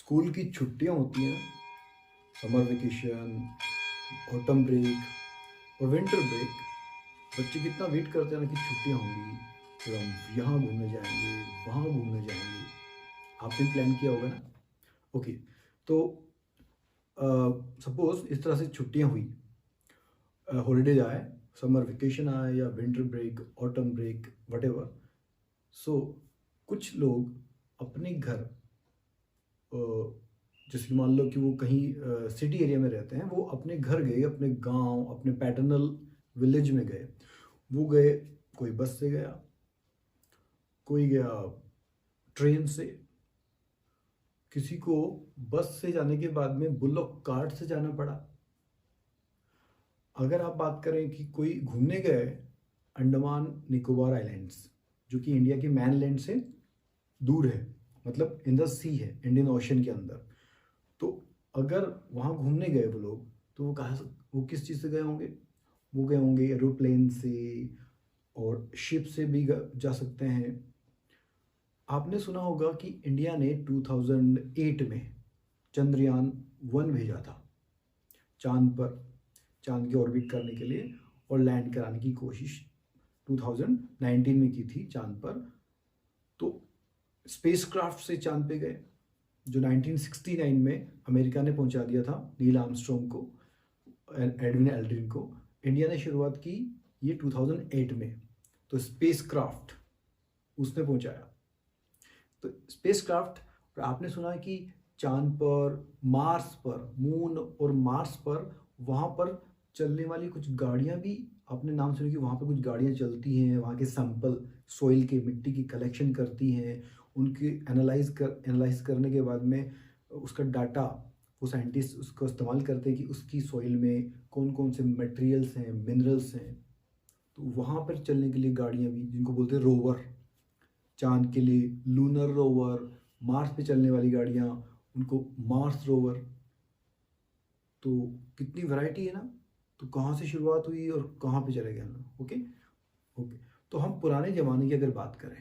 School की छुट्टियां होती हैं, समर वेकेशन, ऑटम ब्रेक और विंटर ब्रेक। बच्चे कितना वेट करते हैं ना कि छुट्टियां होंगी, फिर हम यहाँ घूमने जाएंगे, वहाँ घूमने जाएंगे। आपने प्लान किया होगा ना। ओके, तो सपोज इस तरह से छुट्टियां हुई, हॉलीडेज आए, समर वेकेशन आए या winter break, autumn break, whatever. So कुछ लोग अपने घर, जैसे कि मान लो कि वो कहीं सिटी एरिया में रहते हैं, वो अपने घर गए, अपने गांव, अपने पैटर्नल विलेज में गए। वो गए, कोई बस से गया, कोई गया ट्रेन से, किसी को बस से जाने के बाद में बुल्लॉक कार्ट से जाना पड़ा। अगर आप बात करें कि कोई घूमने गए अंडमान निकोबार आइलैंड्स, जो कि इंडिया के मैनलैंड से दूर है, मतलब इन द सी है, इंडियन ओशन के अंदर। तो अगर वहाँ घूमने गए वो लोग, तो वो कहाँ से, वो किस चीज़ से गए होंगे? वो गए होंगे एरोप्लेन से, और शिप से भी जा सकते हैं। आपने सुना होगा कि इंडिया ने 2008 में चंद्रयान 1 भेजा था चांद पर, चांद की ऑर्बिट करने के लिए और लैंड कराने की कोशिश 2019 में की थी चांद पर। तो स्पेसक्राफ्ट से चांद पे गए, जो 1969 में अमेरिका ने पहुंचा दिया था नील आर्मस्ट्रॉन्ग को, एडविन एल्ड्रिन को। इंडिया ने शुरुआत की ये 2008 में। तो स्पेसक्राफ्ट उसने पहुंचाया। तो स्पेसक्राफ्ट, आपने सुना है कि चांद पर, मार्स पर, मून और मार्स पर, वहाँ पर चलने वाली कुछ गाड़ियाँ भी आपने नाम सुनी कि वहाँ पर कुछ गाड़ियाँ चलती हैं, वहाँ के सैंपल, सॉइल के, मिट्टी की कलेक्शन करती हैं, उनकी एनालाइज करने के बाद में उसका डाटा, वो साइंटिस्ट उसको इस्तेमाल करते हैं कि उसकी सॉइल में कौन कौन से मटेरियल्स हैं, मिनरल्स हैं। तो वहाँ पर चलने के लिए गाड़ियाँ भी, जिनको बोलते हैं रोवर, चांद के लिए लूनर रोवर, मार्स पे चलने वाली गाड़ियाँ, उनको मार्स रोवर। तो कितनी वैरायटी है ना। तो कहाँ से शुरुआत हुई और कहाँ पे चले गए हम लोग। ओके। ओके, तो हम पुराने ज़माने की अगर बात करें,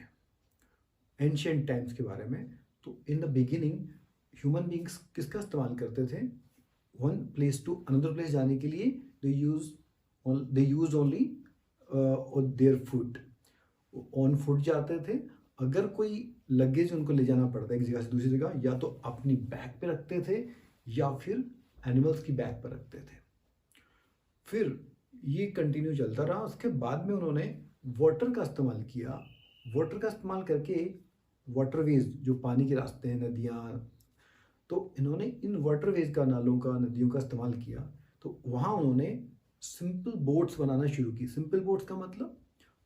एंशियंट टाइम्स के बारे में, तो in the beginning human beings किसका इस्तेमाल करते थे? One place to another place जाने के लिए they use only their feet, on feet जाते थे। अगर कोई लगेज उनको ले जाना पड़ता है एक जगह से दूसरी जगह, या तो अपनी बैग पे रखते थे या फिर एनिमल्स की बैग पर रखते थे। फिर ये कंटिन्यू चलता रहा। उसके बाद में उन्होंने वाटर का इस्तेमाल किया। वाटर का इस्तेमाल करके वाटरवेज, जो पानी के रास्ते हैं, नदियाँ, तो इन्होंने इन वाटरवेज का, नालों का, नदियों का इस्तेमाल किया। तो वहाँ उन्होंने सिंपल बोट्स बनाना शुरू की। सिंपल बोट्स का मतलब,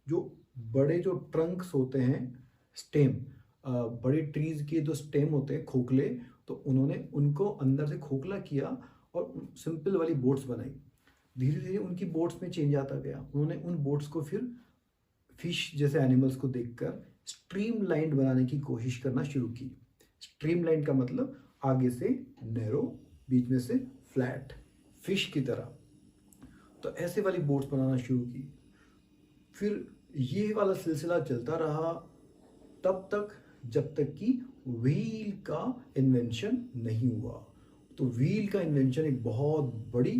जो बड़े जो ट्रंक्स होते हैं, स्टेम, बड़े ट्रीज के जो स्टेम होते हैं, खोखले, तो उन्होंने उनको अंदर से खोखला किया और सिंपल वाली बोट्स बनाई। धीरे धीरे उनकी बोट्स में चेंज आता गया। उन्होंने उन बोट्स को फिर फिश जैसे एनिमल्स को देखकर स्ट्रीमलाइंड बनाने की कोशिश करना शुरू की। स्ट्रीमलाइंड का मतलब आगे से नैरो, बीच में से फ्लैट, फिश की तरह। तो ऐसे वाली बोट्स बनाना शुरू की। फिर ये वाला सिलसिला चलता रहा तब तक, जब तक कि व्हील का इन्वेंशन नहीं हुआ। तो व्हील का इन्वेंशन एक बहुत बड़ी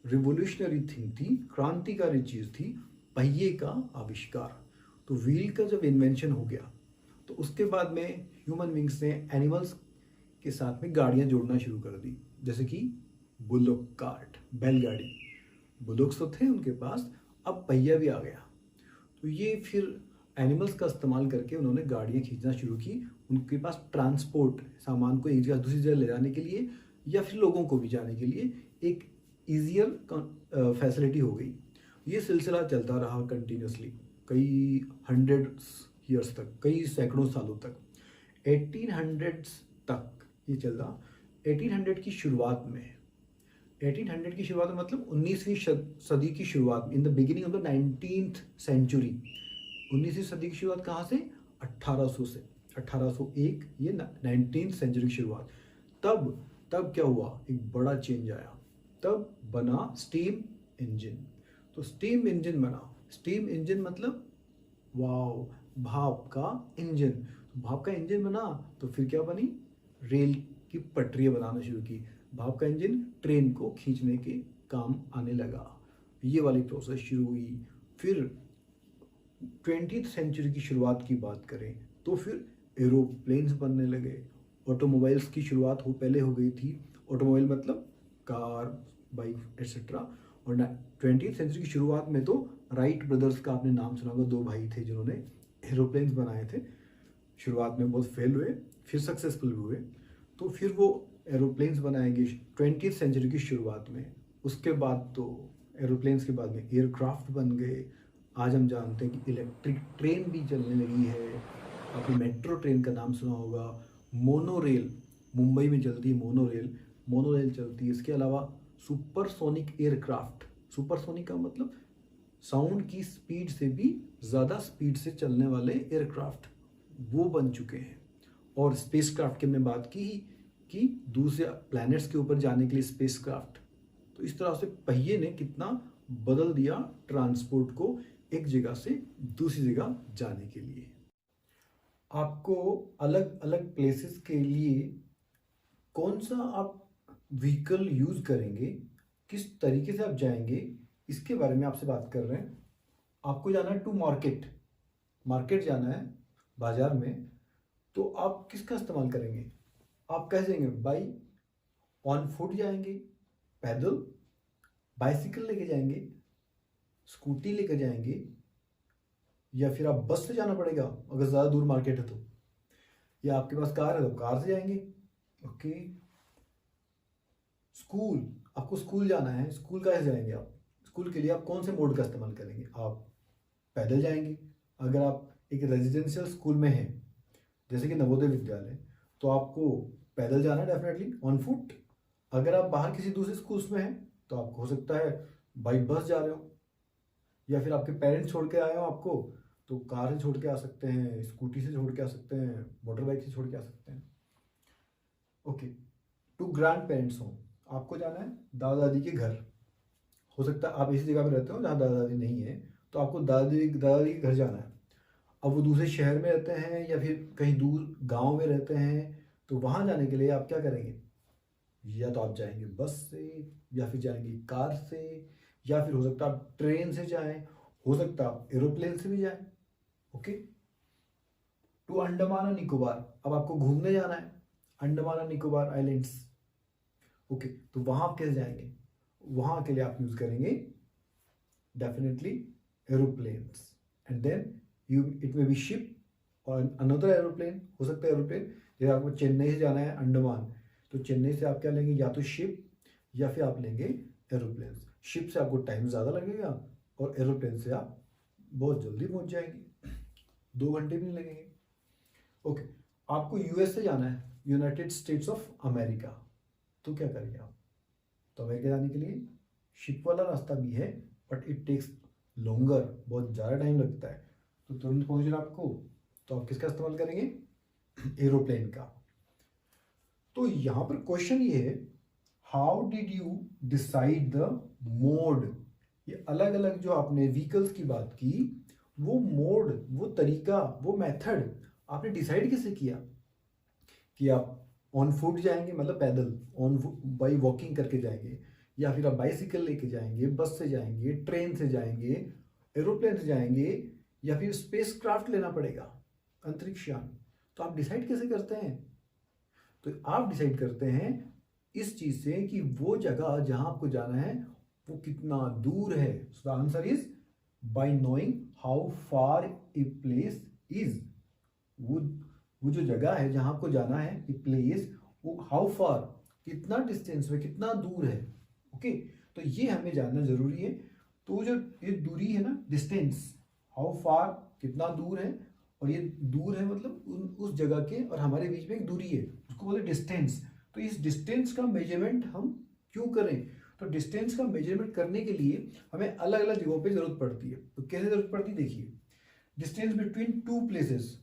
रिवोल्यूशनरी थिंग थी, क्रांतिकारी चीज़ थी, पहिए का आविष्कार। तो व्हील का जब इन्वेंशन हो गया, तो उसके बाद में ह्यूमन बींग्स ने एनिमल्स के साथ में गाड़ियाँ जोड़ना शुरू कर दी, जैसे कि बुलोक कार्ट, बैलगाड़ी। बुलोक्स तो थे उनके पास, अब पहिया भी आ गया। तो ये फिर एनिमल्स का इस्तेमाल करके उन्होंने गाड़ियाँ खींचना शुरू की। उनके पास ट्रांसपोर्ट, सामान को एक जगह दूसरी जगह ले जाने के लिए, या फिर लोगों को भी जाने के लिए एक ईजियर फैसिलिटी हो गई। ये सिलसिला चलता रहा कंटिन्यूसली कई हंड्रेड्स ईयर्स तक, कई सैकड़ों सालों तक, 1800s तक ये चल रहा। 1800 की शुरुआत में, 1800 की शुरुआत में मतलब 19वीं सदी की शुरुआत में, in the beginning of the 19th century. 19वीं सदी की शुरुआत कहाँ से? 1800 से, 1801, ये 19th सेंचुरी की शुरुआत। तब तब क्या हुआ? एक बड़ा चेंज आया। तब बना स्टीम इंजन। तो स्टीम इंजन बना। स्टीम इंजन मतलब, वाओ, भाप का इंजन। तो भाप का इंजन बना, तो फिर क्या बनी? रेल कि पटरियाँ बनाना शुरू की। भाप का इंजन ट्रेन को खींचने के काम आने लगा। ये वाली प्रोसेस शुरू हुई। फिर 20th सेंचुरी की शुरुआत की बात करें तो फिर एरोप्लेन्स बनने लगे। ऑटोमोबाइल्स की शुरुआत पहले हो गई थी। ऑटोमोबाइल मतलब कार, बाइक एट्सेट्रा। और 20th सेंचुरी की शुरुआत में तो राइट ब्रदर्स का आपने नाम सुना होगा, दो भाई थे जिन्होंने एरोप्लेन्स बनाए थे। शुरुआत में बहुत फेल हुए, फिर सक्सेसफुल हुए। तो फिर वो एरोप्लेन्स बनाए गए 20th सेंचुरी की शुरुआत में। उसके बाद तो एरोप्लेन्स के बाद में एयरक्राफ्ट बन गए। आज हम जानते हैं कि इलेक्ट्रिक ट्रेन भी चलने लगी है। आपने मेट्रो ट्रेन का नाम सुना होगा। मोनोरेल, मुंबई में चलती है मोनोरेल चलती है। इसके अलावा सुपरसोनिक एयरक्राफ्ट, सुपरसोनिक का मतलब साउंड की स्पीड से भी ज़्यादा स्पीड से चलने वाले एयरक्राफ्ट, वो बन चुके हैं। और स्पेसक्राफ्ट की हमने बात की कि दूसरे प्लैनेट्स के ऊपर जाने के लिए स्पेसक्राफ्ट। तो इस तरह से पहिए ने कितना बदल दिया ट्रांसपोर्ट को एक जगह से दूसरी जगह जाने के लिए। आपको अलग अलग प्लेसेस के लिए कौन सा आप व्हीकल यूज़ करेंगे, किस तरीके से आप जाएंगे, इसके बारे में आपसे बात कर रहे हैं। आपको जाना है टू मार्केट जाना है बाजार में, तो आप किसका इस्तेमाल करेंगे? आप कैसे जाएंगे? बाई ऑन फुट जाएंगे, पैदल, बाइसिकल लेके जाएंगे, स्कूटी लेकर जाएंगे, या फिर आप बस से जाना पड़ेगा अगर ज़्यादा दूर मार्केट है तो, या आपके पास कार है तो कार से जाएंगे। ओके। आपको स्कूल जाना है, स्कूल कैसे जाएंगे आप? स्कूल के लिए आप कौन से मोड का इस्तेमाल करेंगे? आप पैदल जाएंगे। अगर आप एक रेजिडेंशियल स्कूल में हैं जैसे कि नवोदय विद्यालय, तो आपको पैदल जाना है डेफिनेटली, ऑन फुट। अगर आप बाहर किसी दूसरे स्कूल्स में हैं तो आपको हो सकता है बाई बस जा रहे हो, या फिर आपके पेरेंट्स छोड़ के आए हो आपको, तो कार से छोड़ के आ सकते हैं, स्कूटी से छोड़ के आ सकते हैं, मोटर बाइक से छोड़ के आ सकते हैं। ओके। टू ग्रैंड पेरेंट्स हो, आपको जाना है दादा दादी के घर। हो सकता है आप इसी जगह पे रहते हो जहाँ दादा दादी नहीं है, तो आपको दादाजी के घर जाना है। अब वो दूसरे शहर में रहते हैं या फिर कहीं दूर गांव में रहते हैं, तो वहाँ जाने के लिए आप क्या करेंगे? या तो आप जाएंगे बस से, या फिर जाएंगे कार से, या फिर हो सकता है आप ट्रेन से जाएं, हो सकता है आप एरोप्लेन से भी जाएं। ओके। टू अंडमान और निकोबार, अब आपको घूमने जाना है अंडमान और निकोबार आइलैंड्स। ओके। तो वहाँ आप कैसे जाएंगे? वहाँ के लिए आप यूज़ करेंगे definitely aeroplanes, and then it may be ship और अनदर एरोप्लेन। हो सकता है एरोप्लेन, जैसे आपको चेन्नई से जाना है अंडमान, तो चेन्नई से आप क्या लेंगे? या तो शिप या फिर आप लेंगे एरोप्लेन। शिप से आपको टाइम ज़्यादा लगेगा और एरोप्लेन से आप बहुत जल्दी पहुंच जाएंगे, 2 घंटे भी नहीं लगेंगे। ओके। आपको यूएस से जाना है, यूनाइटेड स्टेट्स ऑफ अमेरिका, तो क्या करेंगे आप? तो अमेरिका जाने के लिए शिप वाला रास्ता भी है, बट इट टेक्स लॉन्गर, बहुत ज़्यादा टाइम लगता है, तो तुरंत पहुंचना आपको, तो आप किसका इस्तेमाल करेंगे? एरोप्लेन का। तो यहाँ पर क्वेश्चन ये है, how did you decide the mode? ये अलग अलग जो आपने व्हीकल्स की बात की, वो मोड, वो तरीका, वो मेथड आपने डिसाइड कैसे किया कि आप ऑन फुट जाएंगे, मतलब पैदल, ऑन बाई वॉकिंग करके जाएंगे, या फिर आप बाइसिकल लेके जाएंगे, बस से जाएंगे, ट्रेन से जाएंगे, एरोप्लेन से जाएंगे, या फिर स्पेस क्राफ्ट लेना पड़ेगा, अंतरिक्ष यान? तो आप डिसाइड कैसे करते हैं? तो आप डिसाइड करते हैं इस चीज से कि वो जगह जहां आपको जाना है वो कितना दूर है। So the answer is by knowing how far a place is. वो जो जगह है जहां आपको जाना है, ए प्लेस, वो हाउ फार, कितना डिस्टेंस में, कितना दूर है। ओके। तो ये हमें जानना जरूरी है। तो जो ये दूरी है ना, डिस्टेंस, हाउ फार, कितना दूर है, और ये दूर है मतलब उस जगह के और हमारे बीच में एक दूरी है, उसको बोलते डिस्टेंस। तो इस डिस्टेंस का मेजरमेंट हम क्यों करें? तो डिस्टेंस का मेजरमेंट करने के लिए हमें अलग अलग जगहों पे जरूरत पड़ती है। तो कैसे जरूरत पड़ती है? देखिए, डिस्टेंस बिटवीन टू प्लेसेस,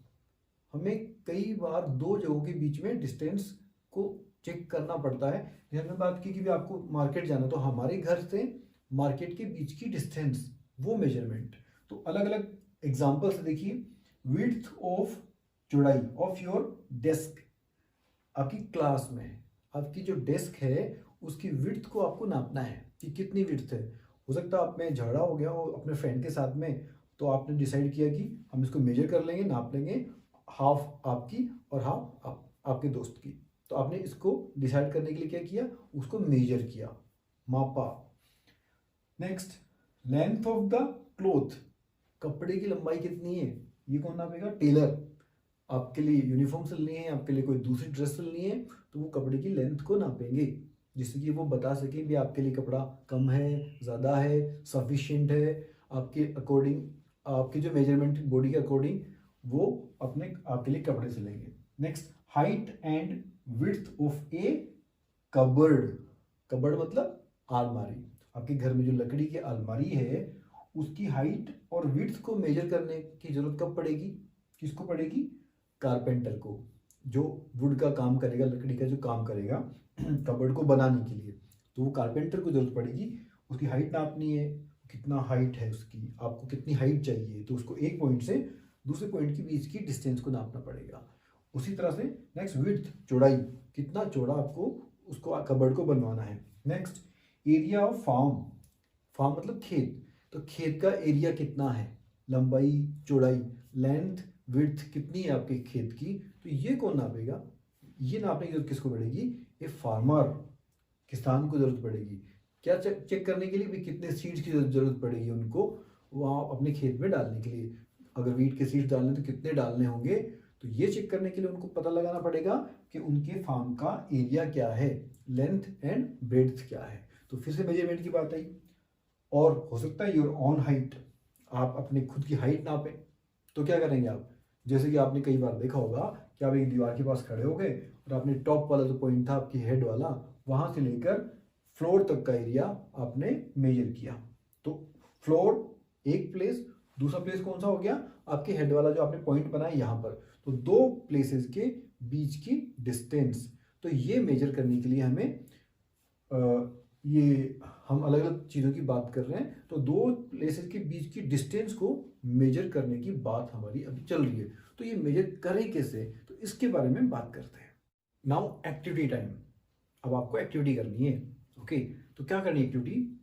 हमें कई बार दो जगहों के बीच में डिस्टेंस को चेक करना पड़ता है। जैसे हमने बात की कि भी आपको मार्केट जाना, तो हमारे घर से मार्केट के बीच की डिस्टेंस, वो मेजरमेंट। तो अलग अलग एग्जाम्पल से देखिए, विड्थ ऑफ, चौड़ाई ऑफ योर डेस्क। आपकी क्लास में आपकी जो डेस्क है उसकी विड्थ को आपको नापना है कि कितनी विड्थ है। हो सकता है आप में झगड़ा हो गया हो अपने फ्रेंड के साथ में, तो आपने डिसाइड किया कि हम इसको मेजर कर लेंगे, नाप लेंगे, हाफ आपकी और हाफ आपके दोस्त की। तो आपने इसको डिसाइड करने के लिए क्या किया, उसको मेजर किया, मापा। Next, length of the cloth, कपड़े की लंबाई कितनी है, ये कौन नापेगा, टेलर। आपके लिए यूनिफॉर्म सिलनी है, आपके लिए कोई दूसरी ड्रेस सिलनी है, तो वो कपड़े की लेंथ को नापेंगे, जिससे कि वो बता सकें भी आपके लिए कपड़ा कम है, ज़्यादा है, सफिशिएंट है, आपके अकॉर्डिंग, आपके जो मेजरमेंट बॉडी के अकॉर्डिंग वो अपने आपके लिए कपड़े सिलेंगे। Next, height and width of a cupboard. Cupboard मतलब अलमारी। आपके घर में जो लकड़ी की अलमारी है उसकी हाइट और विड्थ को मेजर करने की जरूरत कब पड़ेगी, किसको पड़ेगी, कारपेंटर को, जो वुड का काम करेगा, लकड़ी का जो काम करेगा कबर्ड को बनाने के लिए, तो वो कारपेंटर को जरूरत पड़ेगी। उसकी हाइट नापनी है, कितना हाइट है उसकी, आपको कितनी हाइट चाहिए, तो उसको एक पॉइंट से दूसरे पॉइंट के बीच की डिस्टेंस को नापना पड़ेगा। उसी तरह से नेक्स्ट, विड्थ, चौड़ाई, कितना चौड़ा आपको उसको कबर्ड को बनवाना है। Next, area of farm. Farm मतलब खेत, तो खेत का एरिया कितना है, लंबाई, चौड़ाई, लेंथ, विड्थ कितनी है आपके खेत की, तो ये कौन नापेगा, ये नापने की जरूरत किसको पड़ेगी, ये फार्मर, किसान को जरूरत पड़ेगी। क्या चेक करने के लिए भी कितने सीड्स की जरूरत पड़ेगी उनको वहाँ अपने खेत में डालने के लिए, अगर वीट के सीड्स डालने तो कितने डालने होंगे, तो ये चेक करने के लिए उनको पता लगाना पड़ेगा कि उनके फार्म का एरिया क्या है, लेंथ एंड ब्रेड्थ क्या है। तो फिर से मेजरमेंट की बात आई। और हो सकता है योर ऑन हाइट, आप अपने खुद की हाइट नापें, तो क्या करेंगे आप, जैसे कि आपने कई बार देखा होगा कि आप एक दीवार के पास खड़े हो गए और आपने टॉप वाला जो पॉइंट था आपकी हेड वाला, वहां से लेकर फ्लोर तक का एरिया आपने मेजर किया। तो फ्लोर एक प्लेस, दूसरा प्लेस कौन सा हो गया, आपके हेड वाला जो आपने पॉइंट बनाया यहाँ पर, तो दो प्लेसेस के बीच की डिस्टेंस। तो ये मेजर करने के लिए हमें ये हम अलग अलग चीज़ों की बात कर रहे हैं, तो दो प्लेसेस के बीच की डिस्टेंस को मेजर करने की बात हमारी अभी चल रही है। तो ये मेजर करें कैसे, तो इसके बारे में बात करते हैं। Now activity time. अब आपको एक्टिविटी करनी है। ओके, तो क्या करनी है एक्टिविटी,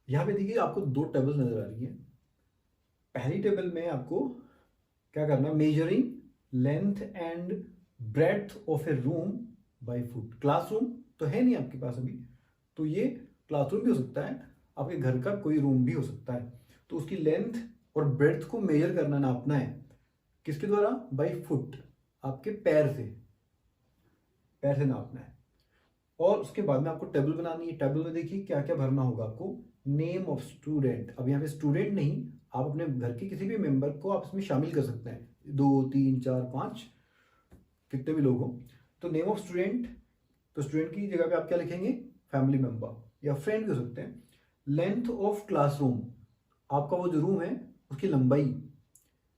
यहाँ पे देखिए आपको दो टेबल नजर आ रही है। पहली टेबल में आपको क्या करना है, measuring length and breadth of A room by foot. Classroom तो है नहीं आपके पास अभी, तो ये क्लासरूम भी हो सकता है, आपके घर का कोई रूम भी हो सकता है। तो उसकी लेंथ और ब्रेड्थ को मेजर करना, नापना है, किसके द्वारा, बाय फुट, आपके पैर से नापना है। और उसके बाद में आपको टेबल बनानी है। टेबल में देखिए क्या क्या भरना होगा आपको, नेम ऑफ स्टूडेंट। अब यहाँ पे स्टूडेंट नहीं, आप अपने घर के किसी भी मेंबर को आप इसमें शामिल कर सकते हैं, 2 3 4 5 कितने भी लोग हो। तो नेम ऑफ स्टूडेंट, तो स्टूडेंट की जगह पे आप क्या लिखेंगे, फैमिली मेंबर या फ्रेंड भी हो सकते हैं। लेंथ ऑफ क्लासरूम, आपका वो जो रूम है उसकी लंबाई,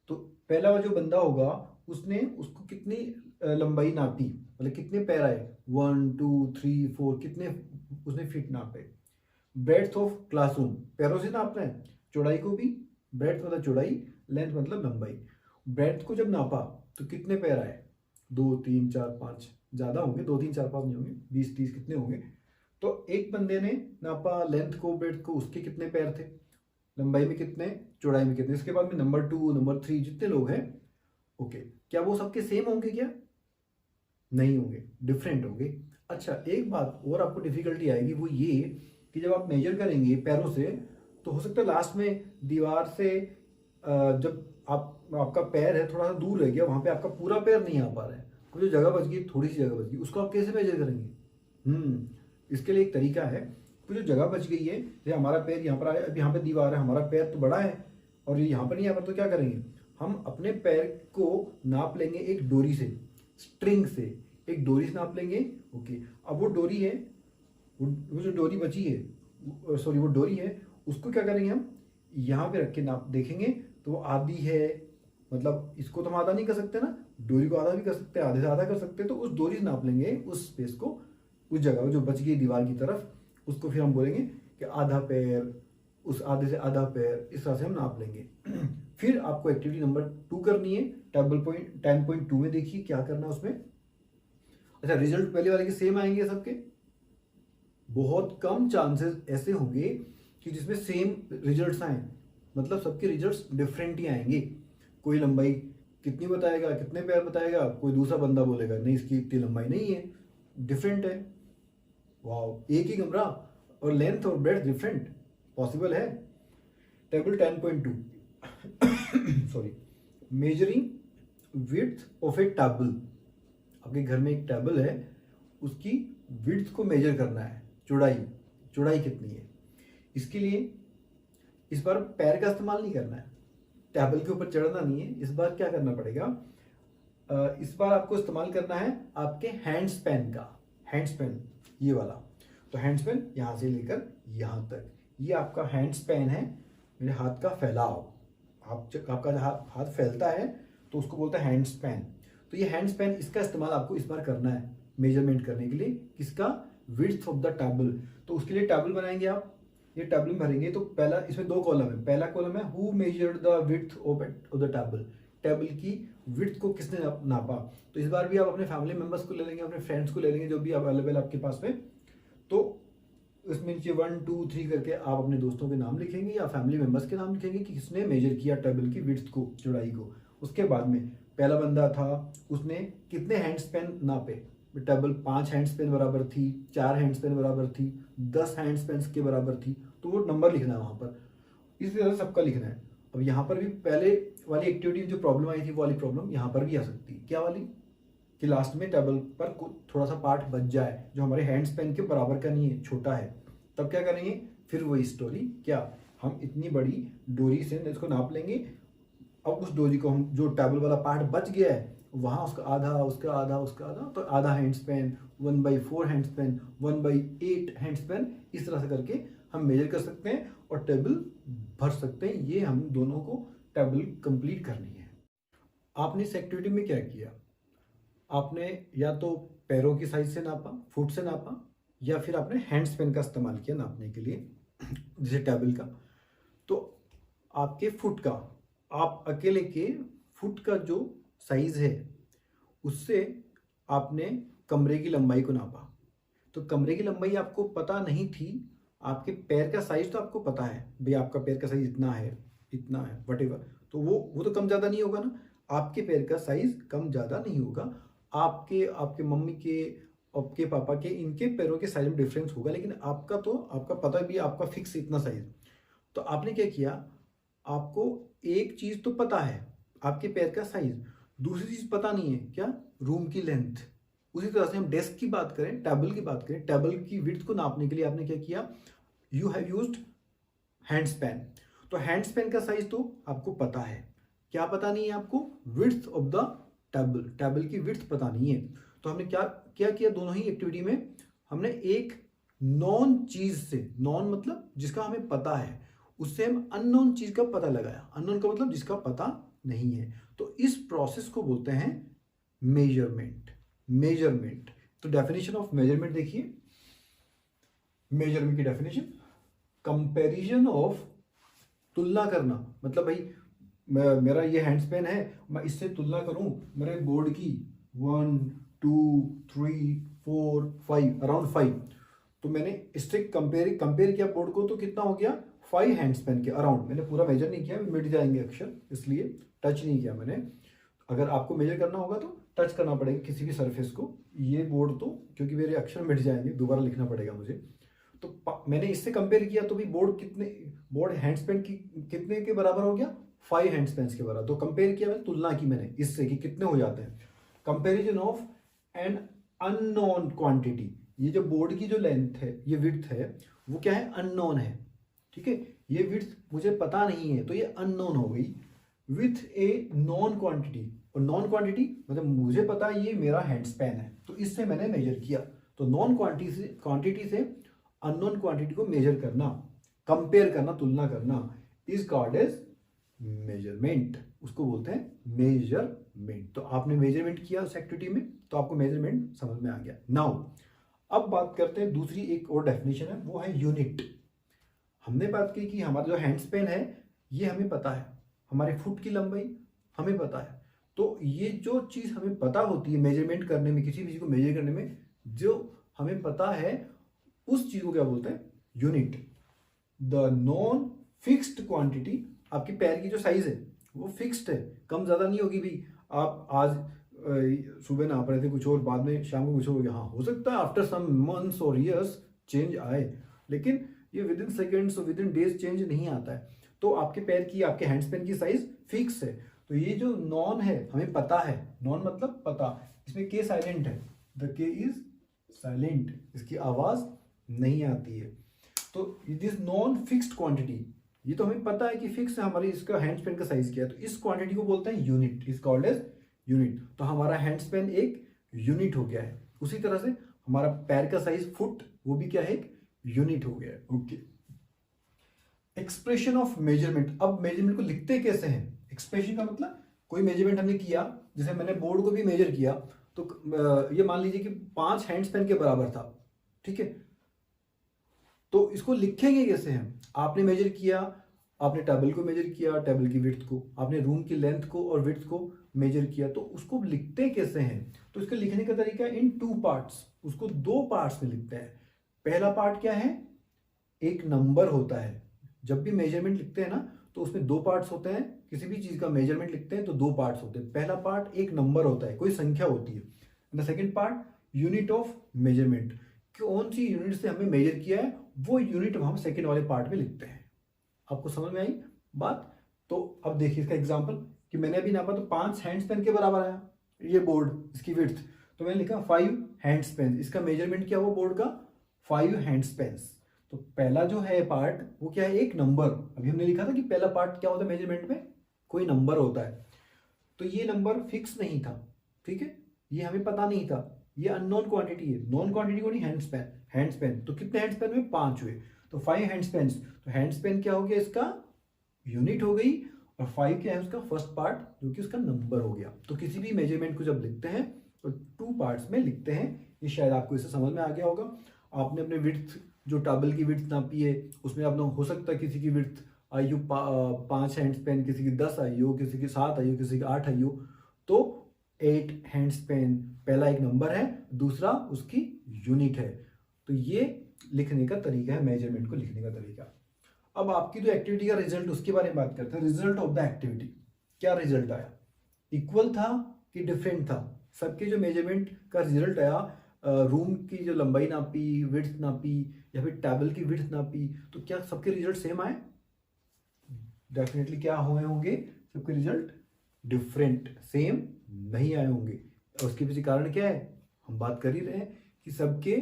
तो पहला वो जो बंदा होगा उसने उसको कितनी लंबाई नापी, मतलब कितने पैर आए, 1 2 3 4, कितने उसने फीट नापे। ब्रेड्थ ऑफ क्लासरूम, पैरों से नापना है, चौड़ाई को भी, ब्रेड्थ मतलब चौड़ाई, लेंथ मतलब लंबाई। ब्रेड्थ को जब नापा तो कितने पैर आए, 2 3 4 5, ज़्यादा होंगे, 2 3 4 5 नहीं होंगे, 20 30 कितने होंगे। तो एक बंदे ने नापा लेंथ को, ब्रेड्थ को, उसके कितने पैर थे, लंबाई में कितने, चौड़ाई में कितने। इसके बाद में नंबर 2 नंबर 3 जितने लोग हैं, ओके, क्या वो सबके सेम होंगे, क्या नहीं होंगे, डिफरेंट होंगे। अच्छा, एक बात और आपको डिफिकल्टी आएगी, वो ये कि जब आप मेजर करेंगे पैरों से, तो हो सकता है लास्ट में दीवार से जब आपका पैर है थोड़ा सा दूर रह गया, वहां पे आपका पूरा पैर नहीं आ पा रहा है, कुछ जगह बच गई, थोड़ी सी जगह बच गई, उसको आप कैसे मेजर करेंगे। इसके लिए एक तरीका है, कुछ जो जगह बच गई है, जैसे हमारा पैर यहाँ पर आया, अब यहाँ पे दीवार है, हमारा पैर तो बड़ा है और ये यहाँ पर नहीं आ पा, तो क्या करेंगे, हम अपने पैर को नाप लेंगे एक डोरी से, स्ट्रिंग से, एक डोरी से नाप लेंगे। ओके, अब वो डोरी है, वो जो डोरी बची है, सॉरी वो डोरी है, उसको क्या करेंगे, हम यहाँ पे रख के नाप देखेंगे, तो वो आधी है, मतलब इसको तो हम आधा नहीं कर सकते ना, डोरी को आधा भी कर सकते हैं, आधे से आधा कर सकते हैं, तो उस डोरी से नाप लेंगे उस स्पेस को, उस जगह जो बच गई दीवार की तरफ, उसको फिर हम बोलेंगे कि आधा पैर, उस आधे से आधा पैर, इस तरह से हम नाप लेंगे। फिर आपको एक्टिविटी नंबर 2 करनी है। टेबल पॉइंट 10.2 में देखिए क्या करना है उसमें, अच्छा, रिजल्ट पहले वाले के सेम आएंगे सबके? बहुत कम चांसेस ऐसे होंगे कि जिसमें सेम रिजल्ट्स आए, मतलब सबके रिजल्ट्स डिफरेंट ही आएंगे। कोई लंबाई कितनी बताएगा, कितने पैर बताएगा, कोई दूसरा बंदा बोलेगा नहीं इसकी इतनी लंबाई नहीं है, डिफरेंट है। वाह, एक ही कमरा और लेंथ और ब्रेड्थ डिफरेंट, पॉसिबल है। Table 10.2 sorry, measuring width of A table. आपके घर में एक टेबल है, उसकी विड्थ को मेजर करना है, चौड़ाई कितनी है। इसके लिए इस बार पैर का इस्तेमाल नहीं करना है, टेबल के ऊपर चढ़ना नहीं है। इस बार क्या करना पड़ेगा, इस बार आपको इस्तेमाल करना है आपके हैंड स्पैन का। हैंड स्पैन ये वाला, तो हैंड स्पैन यहाँ से लेकर यहाँ तक, ये आपका हैंड स्पैन है, मेरे हाथ का फैलाव। आपका हाथ फैलता है तो उसको बोलते हैं हैंड स्पैन। तो ये हैंड स्पैन, इसका इस्तेमाल आपको इस बार करना है मेजरमेंट करने के लिए। किसका? Width of the table. तो उसके लिए टेबल बनाएंगे आप, ये टेबल में भरेंगे। तो पहला, इसमें दो कॉलम है। पहला कॉलम है who measured the width of the table, table की विड्थ को किसने नापा। तो इस बार भी आप अपने फैमिली मेंबर्स को ले लेंगे, अपने फ्रेंड्स को ले लेंगे, जो भी अवेलेबल आपके पास में। तो इसमें नीचे 1 2 3 करके आप अपने दोस्तों के नाम लिखेंगे या फैमिली मेंबर्स के नाम लिखेंगे कि किसने मेजर किया टेबल की विड्थ को, चौड़ाई को। उसके बाद में पहला बंदा था, उसने कितने हैंड स्पैन नापे। टेबल 5 हैंड स्पैन बराबर थी, 4 हैंड स्पैन बराबर थी, 10 हैंड स्पैन के बराबर थी, तो वो नंबर लिखना है वहां पर। इस तरह से सबका लिखना है। अब यहाँ पर भी पहले वाली एक्टिविटी जो प्रॉब्लम आई थी, वो वाली प्रॉब्लम यहाँ पर भी आ सकती है। क्या वाली? कि लास्ट में टेबल पर थोड़ा सा पार्ट बच जाए जो हमारे हैंड स्पैन के बराबर का नहीं है, छोटा है। तब क्या करेंगे? फिर वही स्टोरी, क्या हम इतनी बड़ी डोरी से इसको नाप लेंगे। अब उस डोरी को हम, जो टेबल वाला पार्ट बच गया है, वहाँ उसका आधा, उसका आधा, उसका आधा, तो आधा hand span, 1/4 hand span, 1/8 hand span, इस तरह से करके हम मेजर कर सकते हैं और टेबल भर सकते हैं। ये हम दोनों को टेबल कंप्लीट करनी है। आपने इस एक्टिविटी में क्या किया? आपने या तो पैरों की साइज से नापा, फुट से नापा, या फिर आपने हैंड स्पैन का इस्तेमाल किया नापने के लिए, जैसे टेबल का। तो आपके फुट का, आप अकेले के फुट का जो साइज है, उससे आपने कमरे की लंबाई को नापा। तो कमरे की लंबाई आपको पता नहीं थी, आपके पैर का साइज तो आपको पता है, भाई आपका पैर का साइज इतना है, इतना है, वटेवर। तो वो तो कम ज़्यादा नहीं होगा ना, आपके पैर का साइज कम ज़्यादा नहीं होगा। आपके मम्मी के, आपके पापा के, इनके पैरों के साइज में डिफरेंस होगा, लेकिन आपका तो आपका पता भी, आपका फिक्स इतना साइज। तो आपने क्या किया, आपको एक चीज तो पता है, आपके पैर का साइज, दूसरी चीज पता नहीं है, क्या? रूम की लेंथ। उसी तरह से हम डेस्क की बात करें, टेबल की बात करें, टेबल की विड्थ को नापने के लिए आपने क्या किया? You have used hand span. तो हैंड स्पैन का साइज तो आपको पता है, क्या पता नहीं है आपको? Width of the table, table की विड्थ पता नहीं है। तो हमने क्या क्या किया दोनों ही एक्टिविटी में? हमने एक नॉन चीज से, नॉन मतलब जिसका हमें पता है, उससे हम अननोन चीज का पता लगाया। अननोन का मतलब जिसका पता नहीं है। तो इस प्रोसेस को बोलते हैं मेजरमेंट। मेजरमेंट, तो डेफिनेशन ऑफ मेजरमेंट देखिए। मेजरमेंट की डेफिनेशन, कंपैरिजन ऑफ, तुलना करना। मतलब भाई मेरा ये हैंड स्पैन है, मैं इससे तुलना करूं मेरे बोर्ड की 1 2 3 4 5, अराउंड 5। तो मैंने इससे कंपेयर किया बोर्ड को, तो कितना हो गया? 5 हैंड स्पैन के अराउंड। मैंने पूरा मेजर नहीं किया, मिट जाएंगे अक्षर, इसलिए टच नहीं किया मैंने। अगर आपको मेजर करना होगा तो टच करना पड़ेगा किसी भी सरफेस को। ये बोर्ड तो, क्योंकि मेरे अक्षर मिट जाएंगे, दोबारा लिखना पड़ेगा मुझे। तो मैंने इससे कंपेयर किया, तो भी बोर्ड हैंड स्पैन की कितने के बराबर हो गया? 5 हैंड स्पैन के बराबर। तो कंपेयर किया मैंने, तुलना की मैंने इससे कि कितने हो जाते हैं। Comparison of an unknown quantity, ये जो बोर्ड की जो लेंथ है, ये विड्थ है, वो क्या है? अननोन है। ठीक है, ये विड्थ मुझे पता नहीं है, तो ये अननोन हो गई। विथ ए नॉन क्वांटिटी, और नॉन क्वांटिटी मतलब मुझे पता है ये मेरा हैंड स्पैन है, तो इससे मैंने मेजर किया। तो नॉन क्वांटिटी से अननोन क्वांटिटी को मेजर करना, कंपेयर करना, तुलना करना, इज कॉल्ड एज मेजरमेंट। उसको बोलते हैं मेजरमेंट। तो आपने मेजरमेंट किया उस एक्टिविटी में, तो आपको मेजरमेंट समझ में आ गया। नाउ अब बात करते हैं दूसरी, एक और डेफिनेशन है, वो है यूनिट। हमने बात की कि हमारा जो हैंड स्पैन है, ये हमें पता है, हमारे फुट की लंबाई हमें पता है, तो ये जो चीज़ हमें पता होती है मेजरमेंट करने में, किसी भी चीज़ को मेजर करने में जो हमें पता है, उस चीज़ को क्या बोलते हैं? Unit. The non fixed quantity, आपके पैर की जो साइज है वो फिक्स्ड है, कम ज़्यादा नहीं होगी भाई। आप आज सुबह नाप रहे थे कुछ और, बाद में शाम को कुछ और हो गया, हाँ हो सकता है आफ्टर सम मंथ्स और ईयर्स चेंज आए, लेकिन ये विद इन सेकेंड्स और विद इन डेज चेंज नहीं आता है। तो आपके पैर की, आपके हैंड स्पैन की साइज फिक्स है। तो ये जो नॉन है हमें पता है, नॉन मतलब पता, इसमें के साइलेंट है, द के इज साइलेंट, इसकी आवाज नहीं आती है। तो दिस नॉन फिक्स्ड क्वांटिटी, ये तो हमें पता है कि फिक्स है हमारी, इसका हैंड स्पैन का साइज क्या है, तो इस क्वांटिटी को बोलते हैं unit, is called as unit. तो हमारा हैंड स्पैन एक यूनिट हो गया है। उसी तरह से हमारा पैर का साइज फुट, वो भी क्या है? एक यूनिट हो गया है। Okay, expression of measurement. अब मेजरमेंट को लिखते कैसे हैं? एक्सप्रेशन का मतलब कोई मेजरमेंट हमने किया, जैसे मैंने बोर्ड को भी मेजर किया, तो ये मान लीजिए कि 5 हैंड स्पैन के बराबर था, ठीक है। तो इसको लिखेंगे कैसे हम? आपने मेजर किया, आपने टेबल को मेजर किया, टेबल की विड्थ को, आपने रूम की लेंथ को और विड्थ को मेजर किया, तो उसको लिखते कैसे हैं? तो इसका लिखने का तरीका इन 2 पार्ट्स, उसको 2 पार्ट्स में लिखते हैं। पहला पार्ट क्या है? एक नंबर होता है। जब भी मेजरमेंट लिखते हैं ना, तो उसमें 2 पार्ट्स होते हैं। किसी भी चीज का मेजरमेंट लिखते हैं तो 2 पार्ट्स होते हैं। पहला पार्ट एक नंबर होता है, कोई संख्या होती है। The second part unit of measurement, कौन सी यूनिट से हमने मेजर किया है, वो यूनिट हम सेकेंड वाले पार्ट में लिखते हैं। आपको समझ में आई बात? तो अब देखिए इसका एग्जांपल, कि मैंने अभी नापा तो 5 हैंड स्पैन के बराबर आया ये बोर्ड, इसकी विड्थ, तो मैंने लिखा 5 हैंड स्पैन। इसका मेजरमेंट क्या हुआ बोर्ड का? 5 हैंड स्पैन्स। तो पहला जो है पार्ट वो क्या है? एक नंबर। अभी हमने लिखा था कि पहला पार्ट क्या होता है मेजरमेंट में? कोई नंबर होता है। तो ये नंबर फिक्स नहीं था, ठीक है, ये हमें पता नहीं था, ये अननोन क्वांटिटी है। नॉन क्वांटिटी को नहीं, हैंड स्पैन, हैंड स्पैन। तो कितने हैंड स्पैन हुए? 5 हुए, तो 5 हैंड स्पैन्स। तो हैंड स्पैन क्या हो गया? इसका यूनिट हो गई, और 5 क्या है? उसका फर्स्ट पार्ट, जो कि उसका नंबर हो गया। तो किसी भी मेजरमेंट को जब लिखते हैं तो 2 पार्ट्स में लिखते हैं। ये शायद आपको इससे समझ में आ गया होगा। आपने अपने विड्थ, जो टेबल की विड्थ नापी है, उसमें आपने, हो सकता है किसी की विड्थ आई हो 5 हैंड स्पैन, किसी की 10 आई हो, किसी की 7 आई हो, किसी की 8 आई हो। तो 8 हैंड स्पैन, पहला एक नंबर है, दूसरा उसकी यूनिट है। तो ये लिखने का तरीका है, मेजरमेंट को लिखने का तरीका। अब आपकी जो एक्टिविटी का रिजल्ट, उसके बारे में बात करते हैं। रिजल्ट ऑफ द एक्टिविटी, क्या रिजल्ट आया? इक्वल था कि डिफरेंट था? सबके जो मेजरमेंट का रिजल्ट आया, रूम की जो लंबाई नापी, विड्थ नापी, या फिर टेबल की विड्थ नापी, तो क्या सबके रिजल्ट सेम आए? डेफिनेटली क्या हुए होंगे? सबके रिजल्ट डिफरेंट, सेम नहीं आए होंगे। और उसके पीछे कारण क्या है? हम बात कर ही रहे हैं कि सबके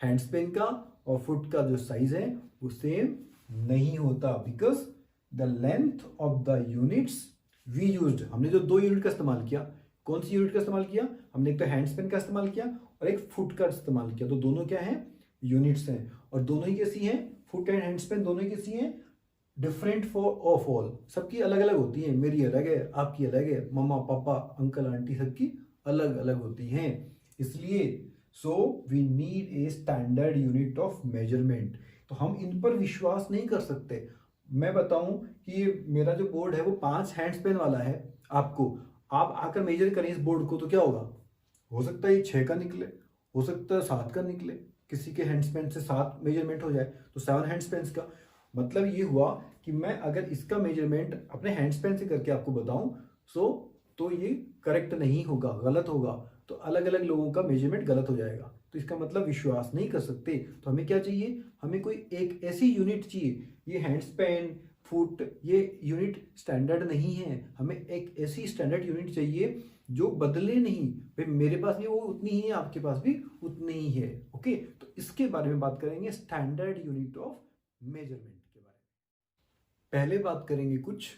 हैंड स्पैन का और फुट का जो साइज है वो सेम नहीं होता, because the length of the units we used, हमने जो 2 यूनिट का इस्तेमाल किया, कौन सी यूनिट का इस्तेमाल किया? हमने एक तो हैंड स्पैन का इस्तेमाल किया और एक फुट का इस्तेमाल किया। तो दोनों क्या है? यूनिट्स हैं, और दोनों ही कैसी हैं? फुट एंड हैंड स्पैन दोनों ही कैसी हैं? डिफरेंट फॉर ऑफ ऑल, सबकी अलग अलग होती हैं। मेरी अलग है, आपकी अलग है, मम्मा पापा अंकल आंटी सबकी अलग अलग होती हैं। इसलिए so we need a standard unit of measurement. तो हम इन पर विश्वास नहीं कर सकते। मैं बताऊं कि ये मेरा जो बोर्ड है वो 5 हैंड स्पैन वाला है, आपको, आप आकर मेजर करें इस बोर्ड को, तो क्या होगा? हो सकता है ये 6 का निकले, हो सकता है 7 का निकले, किसी के हैंड स्पैन से 7 मेजरमेंट हो जाए, तो 7 हैंड स्पैन का। मतलब ये हुआ कि मैं अगर इसका मेजरमेंट अपने हैंड स्पैन से करके आपको बताऊं, तो ये करेक्ट नहीं होगा, गलत होगा। तो अलग अलग लोगों का मेजरमेंट गलत हो जाएगा, तो इसका मतलब विश्वास नहीं कर सकते। तो हमें क्या चाहिए? हमें कोई एक ऐसी यूनिट चाहिए। ये हैंड स्पैन, फुट, ये यूनिट स्टैंडर्ड नहीं है। हमें एक ऐसी स्टैंडर्ड यूनिट चाहिए जो बदले नहीं। भाई मेरे पास भी वो उतनी ही है, आपके पास भी उतनी ही है। ओके, तो इसके बारे में बात करेंगे, स्टैंडर्ड यूनिट ऑफ मेजरमेंट के बारे में। पहले बात करेंगे कुछ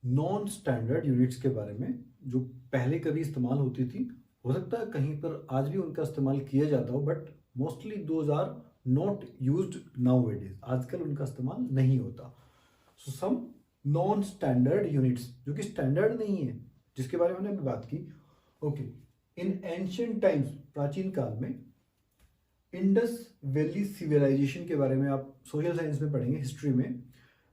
नॉन स्टैंडर्ड यूनिट्स के बारे में, जो पहले कभी इस्तेमाल होती थी। हो सकता है कहीं पर आज भी उनका इस्तेमाल किया जाता हो, but mostly those are not used nowadays, आजकल उनका इस्तेमाल नहीं होता। So some non standard units, जो कि स्टैंडर्ड नहीं है, जिसके बारे में हमने बात की। ओके, इन एंशिएंट टाइम्स, प्राचीन काल में, इंडस वैली सिविलाइजेशन के बारे में आप सोशल साइंस में पढ़ेंगे, हिस्ट्री में।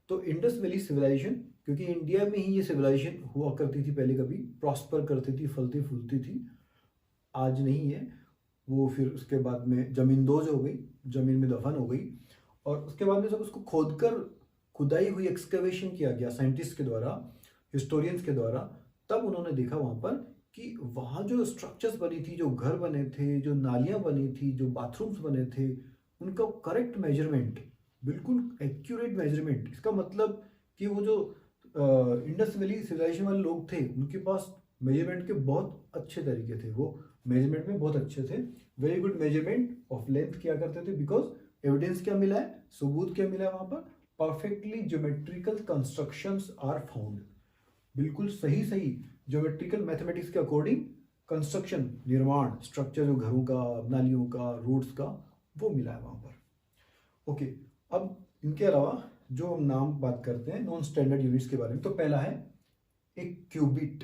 तो इंडस वैली सिविलाइजेशन क्योंकि इंडिया में ही ये सिविलाइजेशन हुआ करती थी पहले, कभी प्रॉस्पर करती थी, फलती फूलती थी, आज नहीं है वो। फिर उसके बाद में ज़मींदोज हो गई, ज़मीन में दफन हो गई, और उसके बाद में जब उसको खोदकर खुदाई हुई, एक्सकवेशन किया गया साइंटिस्ट के द्वारा, हिस्टोरियंस के द्वारा, तब उन्होंने देखा वहाँ पर कि वहाँ जो स्ट्रक्चर्स बनी थी, जो घर बने थे, जो नालियाँ बनी थी, जो बाथरूम्स बने थे, उनका करेक्ट मेजरमेंट, बिल्कुल एक्यूरेट मेजरमेंट। इसका मतलब कि वो जो इंडस वैली सिविलाइजेशन वाले लोग थे, उनके पास मेजरमेंट के बहुत अच्छे तरीके थे, वो मेजरमेंट में बहुत अच्छे थे, very good measurement of length किया करते थे। बिकॉज एविडेंस क्या मिला है, सबूत क्या मिला है वहाँ पर, perfectly geometrical constructions are found, बिल्कुल सही सही ज्योमेट्रिकल मैथमेटिक्स के अकॉर्डिंग कंस्ट्रक्शन, निर्माण, स्ट्रक्चर जो घरों का, नालियों का, रोड्स का, वो मिला है वहाँ पर। ओके, अब इनके अलावा जो हम नाम बात करते हैं नॉन स्टैंडर्ड यूनिट्स के बारे में, तो पहला है एक cubit.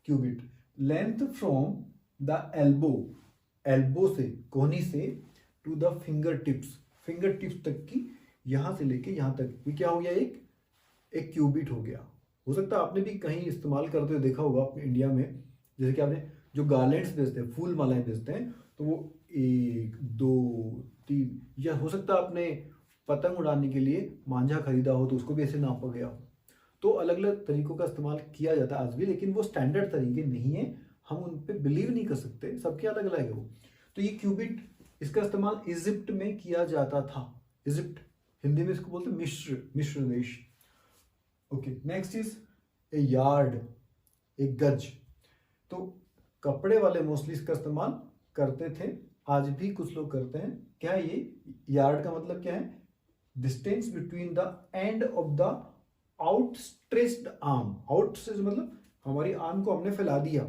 Cubit, length from the elbow, elbow से, कोहनी से, to the finger tips, finger tips तक की, यहाँ से लेके यहाँ तक, ये क्या हो गया, एक क्यूबिट हो गया। हो सकता है आपने भी कहीं इस्तेमाल करते हुए देखा होगा अपने इंडिया में, जैसे कि आपने जो गार्लेंड्स बेचते हैं, फूल मालाएं बेचते हैं, तो वो 1 2 3, या हो सकता है आपने पतंग उड़ाने के लिए मांझा खरीदा हो तो उसको भी ऐसे नापा गया हो। तो अलग अलग तरीकों का इस्तेमाल किया जाता है आज भी, लेकिन वो स्टैंडर्ड तरीके नहीं है, हम उन पर बिलीव नहीं कर सकते, सबके अलग अलग है वो। तो ये क्यूबिट, इसका इस्तेमाल इजिप्ट में किया जाता था। इजिप्ट, हिंदी में इसको बोलते हैं मिस्र, मिस्र देश। Okay, next is a yard, एक गज। तो कपड़े वाले मोस्टली इसका इस्तेमाल करते थे, आज भी कुछ लोग करते हैं। क्या है ये यार्ड का मतलब क्या है, distance between the end of the outstretched arm, outstretch मतलब हमारी आर्म को हमने फैला दिया,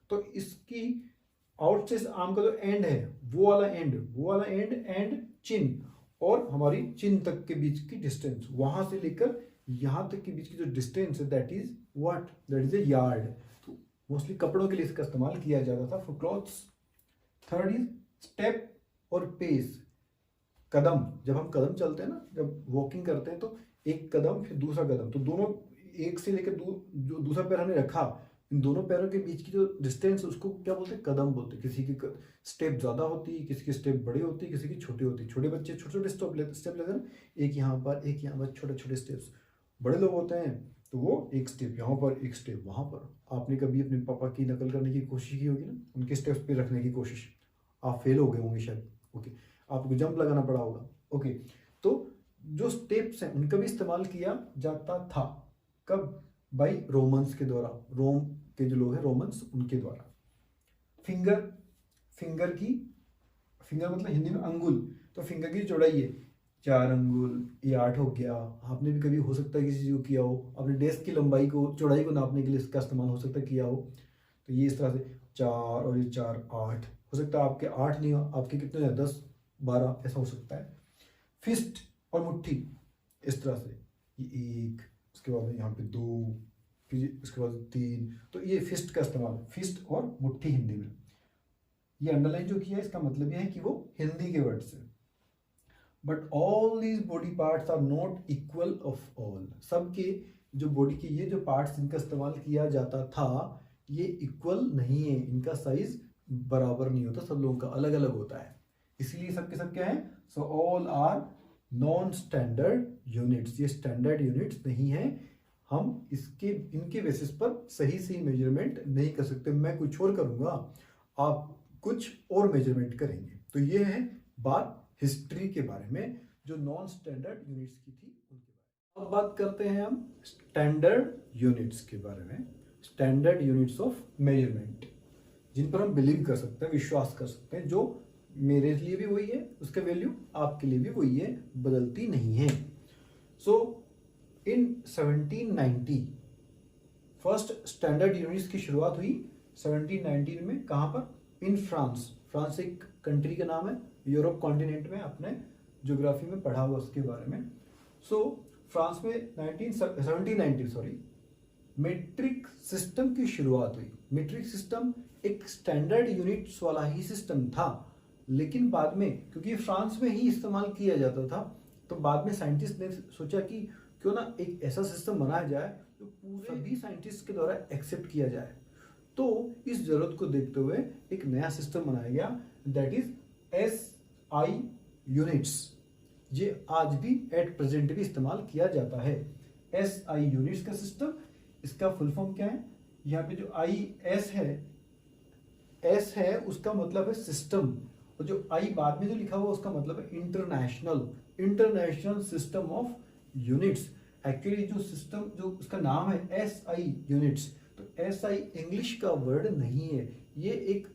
तो इसकी आउटस्ट्रेच्ड आर्म का जो एंड है, वो वाला एंड एंड चिन, और हमारी चिन तक के बीच की डिस्टेंस, वहां से लेकर यहां तक के बीच की जो डिस्टेंस है, that is what, that is a yard. तो मोस्टली कपड़ों के लिए इसका इस्तेमाल किया जाता था, for clothes. Third is step और पेस, कदम, जब हम कदम चलते हैं ना, जब वॉकिंग करते हैं, तो एक कदम फिर दूसरा कदम, तो दोनों एक से लेकर जो दूसरा पैर हमने रखा, इन दोनों पैरों के बीच की जो डिस्टेंस, उसको क्या बोलते हैं, कदम बोलते हैं। किसी की स्टेप ज़्यादा होती है, किसी की स्टेप बड़ी होती है, किसी की छोटी होती है। छोटे बच्चे छोटे छोटे स्टेप लेते हैं, एक यहाँ पर, एक यहाँ पर, छोटे छोटे स्टेप्स। बड़े लोग होते हैं तो वो एक स्टेप यहाँ पर, एक स्टेप वहाँ पर। आपने कभी अपने पापा की नकल करने की कोशिश की होगी ना, उनके स्टेप्स पे रखने की कोशिश, आप फेल हो गए होंगे शायद। ओके, आपको जंप लगाना पड़ा होगा। ओके, तो जो स्टेप्स हैं उनका भी इस्तेमाल किया जाता था। कब, बाई रोमन्स के द्वारा, रोम के जो लोग हैं रोमन्स, उनके द्वारा। फिंगर, फिंगर मतलब हिंदी में अंगुल, तो फिंगर की चौड़ाई है 4 अंगुल, ये 8 हो गया। आपने भी कभी हो सकता है किसी चीज़ को किया हो, अपने डेस्क की लंबाई को, चौड़ाई को नापने के लिए इसका इस्तेमाल हो सकता है किया हो। तो ये इस तरह से 4 और ये 4 8, हो सकता है आपके 8 नहीं हो, आपके कितने हैं 10 12, ऐसा हो सकता है। फिस्ट और मुट्ठी, इस तरह से, ये 1, उसके बाद यहाँ पे 2, फिर उसके बाद 3, तो ये फिस्ट का इस्तेमाल, फिस्ट और मुट्ठी हिंदी में। ये अंडरलाइन जो किया है, इसका मतलब ये है कि वो हिंदी के वर्ड से। But all these body parts are not equal of all, सबके जो बॉडी के ये जो पार्ट्स इनका इस्तेमाल किया जाता था, ये इक्वल नहीं है, इनका साइज बराबर नहीं होता, सब लोगों का अलग अलग होता है। इसलिए सबके सब क्या है, so all are non standard units, ये स्टैंडर्ड यूनिट्स नहीं है, हम इनके बेसिस पर सही सही मेजरमेंट नहीं कर सकते। मैं कुछ और करूँगा, आप कुछ और मेजरमेंट करेंगे। तो ये है बात हिस्ट्री के बारे में, जो नॉन स्टैंडर्ड यूनिट्स की थी उनके बारे में। अब बात करते हैं हम स्टैंडर्ड यूनिट्स के बारे में, स्टैंडर्ड यूनिट्स ऑफ मेजरमेंट, जिन पर हम बिलीव कर सकते हैं, विश्वास कर सकते हैं, जो मेरे लिए भी वही है, उसका वैल्यू आपके लिए भी वही है, बदलती नहीं है। सो इन 1790 फर्स्ट स्टैंडर्ड यूनिट्स की शुरुआत हुई 1719 में। कहाँ पर, इन फ्रांस। फ्रांस एक कंट्री का नाम है, यूरोप कॉन्टिनेंट में, अपने ज्योग्राफी में पढ़ा हुआ उसके बारे में। सो फ्रांस में 1790 मीट्रिक सिस्टम की शुरुआत हुई। मीट्रिक सिस्टम एक स्टैंडर्ड यूनिट्स वाला ही सिस्टम था, लेकिन बाद में क्योंकि फ्रांस में ही इस्तेमाल किया जाता था, तो बाद में साइंटिस्ट ने सोचा कि क्यों ना एक ऐसा सिस्टम बनाया जाए जो पूरे सभी साइंटिस्ट के द्वारा एक्सेप्ट किया जाए। तो इस जरूरत को देखते हुए एक नया सिस्टम बनाया गया, दैट इज SI यूनिट्स। ये आज भी एट प्रेजेंट भी इस्तेमाल किया जाता है। SI यूनिट्स का सिस्टम, इसका फुल फॉर्म क्या है? यहाँ पे जो IS है, S है उसका मतलब है सिस्टम, और जो I बाद में जो लिखा हुआ उसका मतलब है international system of units. Actually जो सिस्टम जो उसका नाम है SI यूनिट्स, तो SI इंग्लिश का वर्ड नहीं है, ये एक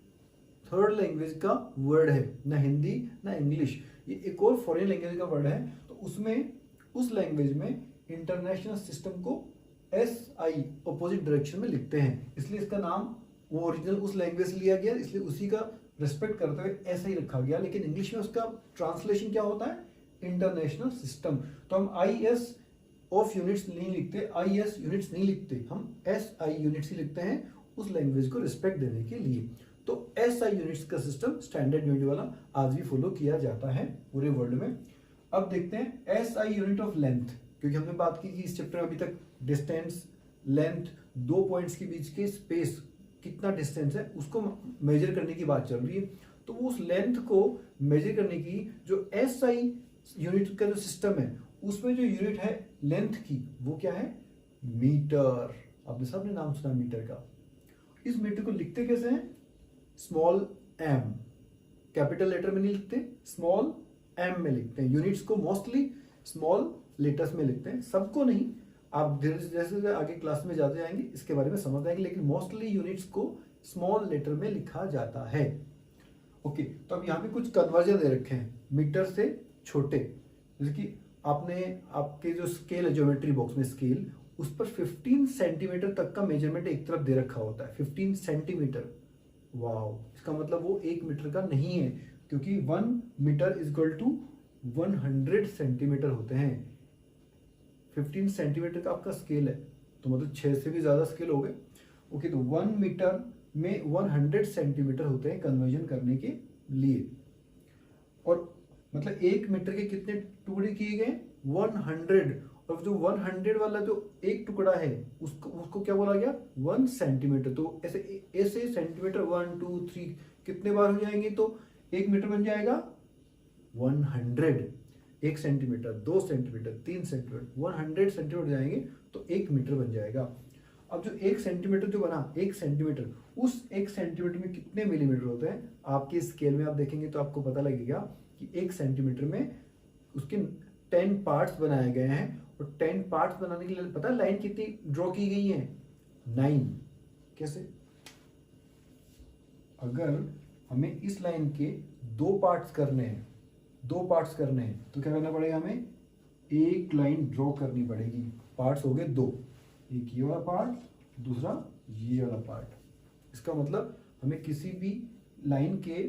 थर्ड लैंग्वेज का वर्ड है, ना हिंदी ना इंग्लिश, ये एक और फॉरेन लैंग्वेज का वर्ड है। तो उसमें उस लैंग्वेज में इंटरनेशनल सिस्टम को SI अपोजिट डायरेक्शन में लिखते हैं, इसलिए इसका नाम वो ओरिजिनल उस लैंग्वेज से लिया गया, इसलिए उसी का रिस्पेक्ट करते हुए ऐसा ही रखा गया। लेकिन इंग्लिश में उसका ट्रांसलेशन क्या होता है? International system. तो हम IS ऑफ यूनिट्स नहीं लिखते, IS यूनिट्स नहीं लिखते, हम SI यूनिट्स ही लिखते हैं उस लैंग्वेज को रिस्पेक्ट देने के लिए। तो SI यूनिट्स का सिस्टम स्टैंडर्ड यूनिट वाला आज भी फॉलो किया जाता है पूरे वर्ल्ड में। अब देखते हैं SI यूनिट ऑफ लेंथ, क्योंकि हमने बात की कि इस चैप्टर में अभी तक डिस्टेंस, लेंथ, दो पॉइंट्स के बीच के स्पेस कितना डिस्टेंस है उसको मेजर करने की बात चल रही है। तो उस लेंथ को मेजर करने की जो SI यूनिट का जो सिस्टम है उसमें जो यूनिट है लेंथ की वो क्या है? मीटर। आपने सबने नाम सुना मीटर का। इस मीटर को लिखते कैसे हैं? स्मॉल m, कैपिटल लेटर में नहीं लिखते, स्मॉल m में लिखते हैं। यूनिट्स को मोस्टली स्मॉल लेटर्स में लिखते हैं, सबको नहीं, आप जैसे जैसे आगे क्लास में जाते जाएंगे इसके बारे में समझ आएंगे, लेकिन मोस्टली यूनिट्स को स्मॉल लेटर में लिखा जाता है। ओके, तो अब यहाँ पे कुछ कन्वर्जन दे रखे हैं मीटर से छोटे, जैसे कि आपने आपके जो स्केल है ज्योमेट्री बॉक्स में स्केल, उस पर 15 सेंटीमीटर तक का मेजरमेंट एक तरफ दे रखा होता है। 15 सेंटीमीटर, वाओ, इसका मतलब वो 1 मीटर का नहीं है, क्योंकि 1 metre is equal to 100 centimetre होते हैं। 15 सेंटीमीटर का आपका स्केल है, तो मतलब 6 से भी ज्यादा स्केल हो गए। ओके, तो 1 मीटर में 100 सेंटीमीटर होते हैं कन्वर्जन करने के लिए। और मतलब 1 मीटर के कितने टुकड़े किए गए? 100। और जो 100 वाला जो एक टुकड़ा है उसको क्या बोला गया? 1 सेंटीमीटर। तो ऐसे ऐसे सेंटीमीटर 1 2 3 कितने बार हो जाएंगे तो 1 मीटर बन जाएगा? 100। 1 सेंटीमीटर, 2 सेंटीमीटर, 3 सेंटीमीटर, 100 सेंटीमीटर जाएंगे तो 1 मीटर बन जाएगा। अब जो 1 सेंटीमीटर जो बना, 1 सेंटीमीटर, उस 1 सेंटीमीटर में कितने मिलीमीटर होते हैं? आपके स्केल में आप देखेंगे तो आपको पता लगेगा कि 1 सेंटीमीटर में उसके 10 पार्ट्स बनाए गए हैं। और 10 पार्ट्स बनाने के लिए पता है लाइन कितनी ड्रॉ की गई है? 9। कैसे? अगर हमें इस लाइन के 2 पार्ट्स करने हैं, तो क्या करना पड़ेगा? हमें एक लाइन ड्रॉ करनी पड़ेगी। पार्ट्स हो गए 2, एक ये वाला पार्ट, दूसरा ये वाला पार्ट। इसका मतलब हमें किसी भी लाइन के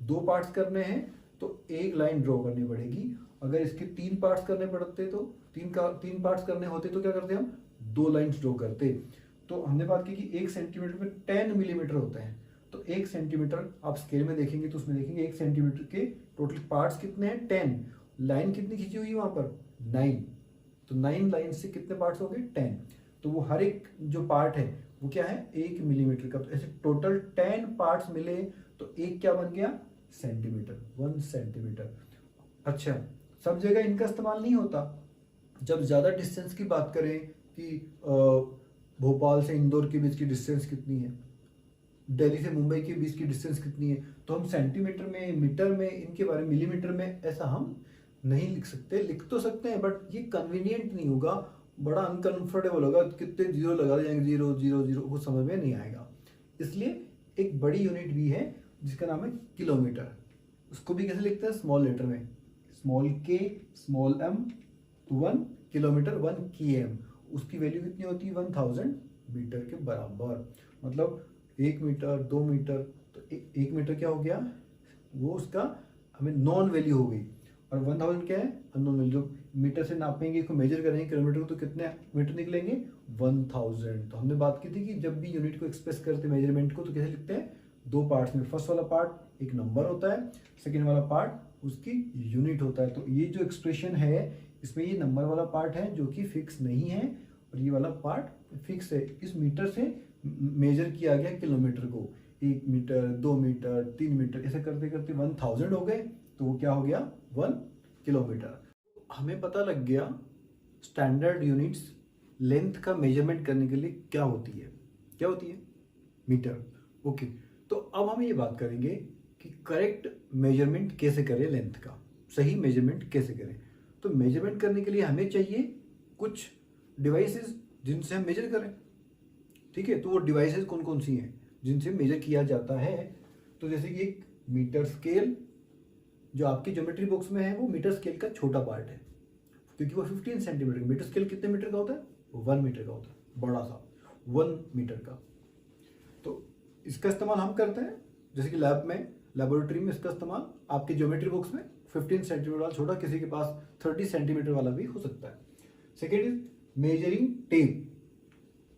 2 पार्ट्स करने हैं तो एक लाइन ड्रॉ करनी पड़ेगी। अगर इसके 3 पार्ट्स करने पड़ते तो 3 पार्ट्स करने होते तो क्या करते हम? 2 लाइन्स ड्रॉ करते। तो हमने बात की कि 1 सेंटीमीटर में 10 मिलीमीटर होते हैं। तो 1 सेंटीमीटर आप स्केल में देखेंगे तो उसमें देखेंगे 1 सेंटीमीटर के टोटल पार्ट्स कितने हैं? 10। लाइन कितनी खींची हुई है वहां पर? 9। तो 9 लाइन से कितने पार्ट्स हो गए? 10। तो वो हर एक जो पार्ट है वो क्या है? 1 मिलीमीटर का। तो ऐसे टोटल 10 पार्ट्स मिले तो एक क्या बन गया? Centimetre, 1 centimetre. अच्छा, सब जगह इनका इस्तेमाल नहीं होता। जब ज्यादा डिस्टेंस की बात करें कि भोपाल से इंदौर के बीच की डिस्टेंस कितनी है, दिल्ली से मुंबई के बीच की डिस्टेंस कितनी है, तो हम सेंटीमीटर में, मीटर में, इनके बारे में, मिलीमीटर में ऐसा हम नहीं लिख सकते। लिख तो सकते हैं बट ये कन्वीनियंट नहीं होगा, बड़ा अनकंफर्टेबल होगा। कितने जीरो लगा जाएंगे, 0 0 0, वो समझ में नहीं आएगा। इसलिए एक बड़ी यूनिट भी है जिसका नाम है किलोमीटर। उसको भी कैसे लिखते हैं? स्मॉल लेटर में, स्मॉल k, स्मॉल m, तो 1 किलोमीटर 1 km। उसकी वैल्यू कितनी होती है? 1000 मीटर के बराबर। मतलब 1 मीटर, 2 मीटर, तो 1 मीटर क्या हो गया? वो उसका हमें नॉन वैल्यू हो गई। और 1000 क्या है? Unknown value. मीटर से नापेंगे, इसको मेजर करेंगे किलोमीटर को, तो कितने मीटर निकलेंगे? 1000। तो हमने बात की थी कि जब भी यूनिट को एक्सप्रेस करते हैं मेजरमेंट को, तो कैसे लिखते हैं? 2 पार्ट्स में। फर्स्ट वाला पार्ट एक नंबर होता है, सेकेंड वाला पार्ट उसकी यूनिट होता है। तो ये जो एक्सप्रेशन है इसमें ये नंबर वाला पार्ट है जो कि फिक्स नहीं है और ये वाला पार्ट फिक्स है। इस मीटर से मेजर किया गया किलोमीटर को, 1 मीटर, 2 मीटर, 3 मीटर, ऐसे करते करते 1000 हो गए, तो वो क्या हो गया 1 किलोमीटर। हमें पता लग गया स्टैंडर्ड यूनिट्स लेंथ का मेजरमेंट करने के लिए क्या होती है, क्या होती है, मीटर। ओके, तो अब हम ये बात करेंगे कि करेक्ट मेजरमेंट कैसे करें, लेंथ का सही मेजरमेंट कैसे करें। तो मेजरमेंट करने के लिए हमें चाहिए कुछ डिवाइसेस जिनसे हम मेजर करें, ठीक है। तो वो डिवाइसेस कौन कौन सी हैं जिनसे मेजर किया जाता है? तो जैसे कि एक मीटर स्केल जो आपके ज्योमेट्री बॉक्स में है, वो मीटर स्केल का छोटा पार्ट है क्योंकि वो 15 सेंटीमीटर का। मीटर स्केल कितने मीटर का होता है? वो 1 मीटर का होता है, बड़ा सा 1 मीटर का। तो इसका इस्तेमाल हम करते हैं जैसे कि लैब में, लेबोरेटरी में इसका इस्तेमाल आपके ज्योमेट्री बॉक्स में 15 सेंटीमीटर वाला छोटा, किसी के पास 30 सेंटीमीटर वाला भी हो सकता है। Second is measuring tape.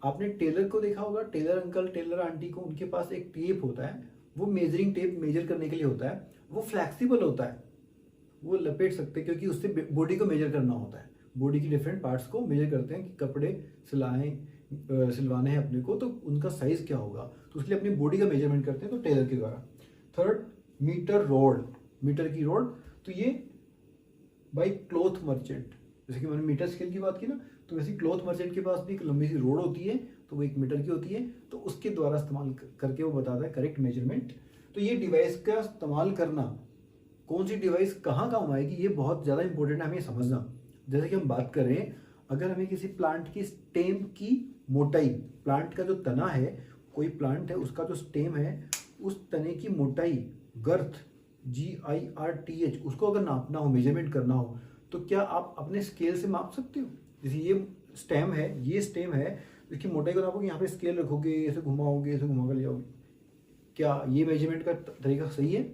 आपने टेलर को देखा होगा, टेलर अंकल, टेलर आंटी को, उनके पास एक टेप होता है, वो मेजरिंग टेप मेजर करने के लिए होता है। वो फ्लैक्सिबल होता है, वो लपेट सकते हैं क्योंकि उससे बॉडी को मेजर करना होता है, बॉडी की डिफरेंट पार्ट्स को मेजर करते हैं कि कपड़े सिलवाने हैं अपने को, तो उनका साइज क्या होगा, तो उसके लिए अपनी बॉडी का मेजरमेंट करते हैं, तो टेलर के द्वारा। थर्ड, मीटर रोड, मीटर की रोड, तो ये बाई क्लॉथ मर्चेंट। जैसे कि मैंने मीटर स्केल की बात की ना, तो वैसे क्लॉथ मर्चेंट के पास भी एक लंबी सी रोड होती है, तो वो 1 मीटर की होती है, तो उसके द्वारा इस्तेमाल करके वो बताता है करेक्ट मेजरमेंट। तो ये डिवाइस का इस्तेमाल करना, कौन सी डिवाइस कहाँ काम आएगी, ये बहुत ज़्यादा इंपॉर्टेंट है हमें समझना। जैसे कि हम बात करें, अगर हमें किसी प्लांट की स्टेम की मोटाई, प्लांट का जो तना है, कोई प्लांट है उसका जो स्टेम है, उस तने की मोटाई, गर्थ, GIRTH, उसको अगर नापना हो, मेजरमेंट करना हो, तो क्या आप अपने स्केल से माप सकते हो? जैसे ये स्टेम है, ये स्टेम है, इसकी मोटाई को नापोगे, यहाँ पे स्केल रखोगे, ऐसे घुमाओगे, ऐसे घुमा कर ले आओगे, क्या ये मेजरमेंट का तरीका सही है?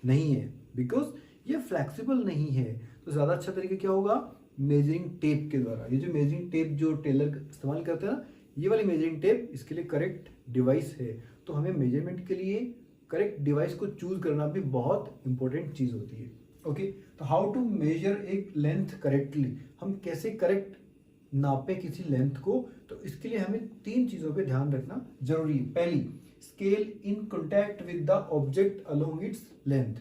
नहीं है, बिकॉज ये फ्लेक्सिबल नहीं है। तो ज़्यादा अच्छा तरीका क्या होगा? मेजरिंग टेप के द्वारा। ये जो मेजरिंग टेप जो टेलर इस्तेमाल करते हैं ना, ये वाली मेजरिंग टेप इसके लिए करेक्ट डिवाइस है। तो हमें मेजरमेंट के लिए करेक्ट डिवाइस को चूज करना भी बहुत इंपॉर्टेंट चीज़ होती है। ओके, तो हाउ टू मेजर एक लेंथ करेक्टली, हम कैसे करेक्ट नापे किसी लेंथ को? तो इसके लिए हमें 3 चीज़ों पे ध्यान रखना जरूरी है। पहली, scale in contact with the object along its length.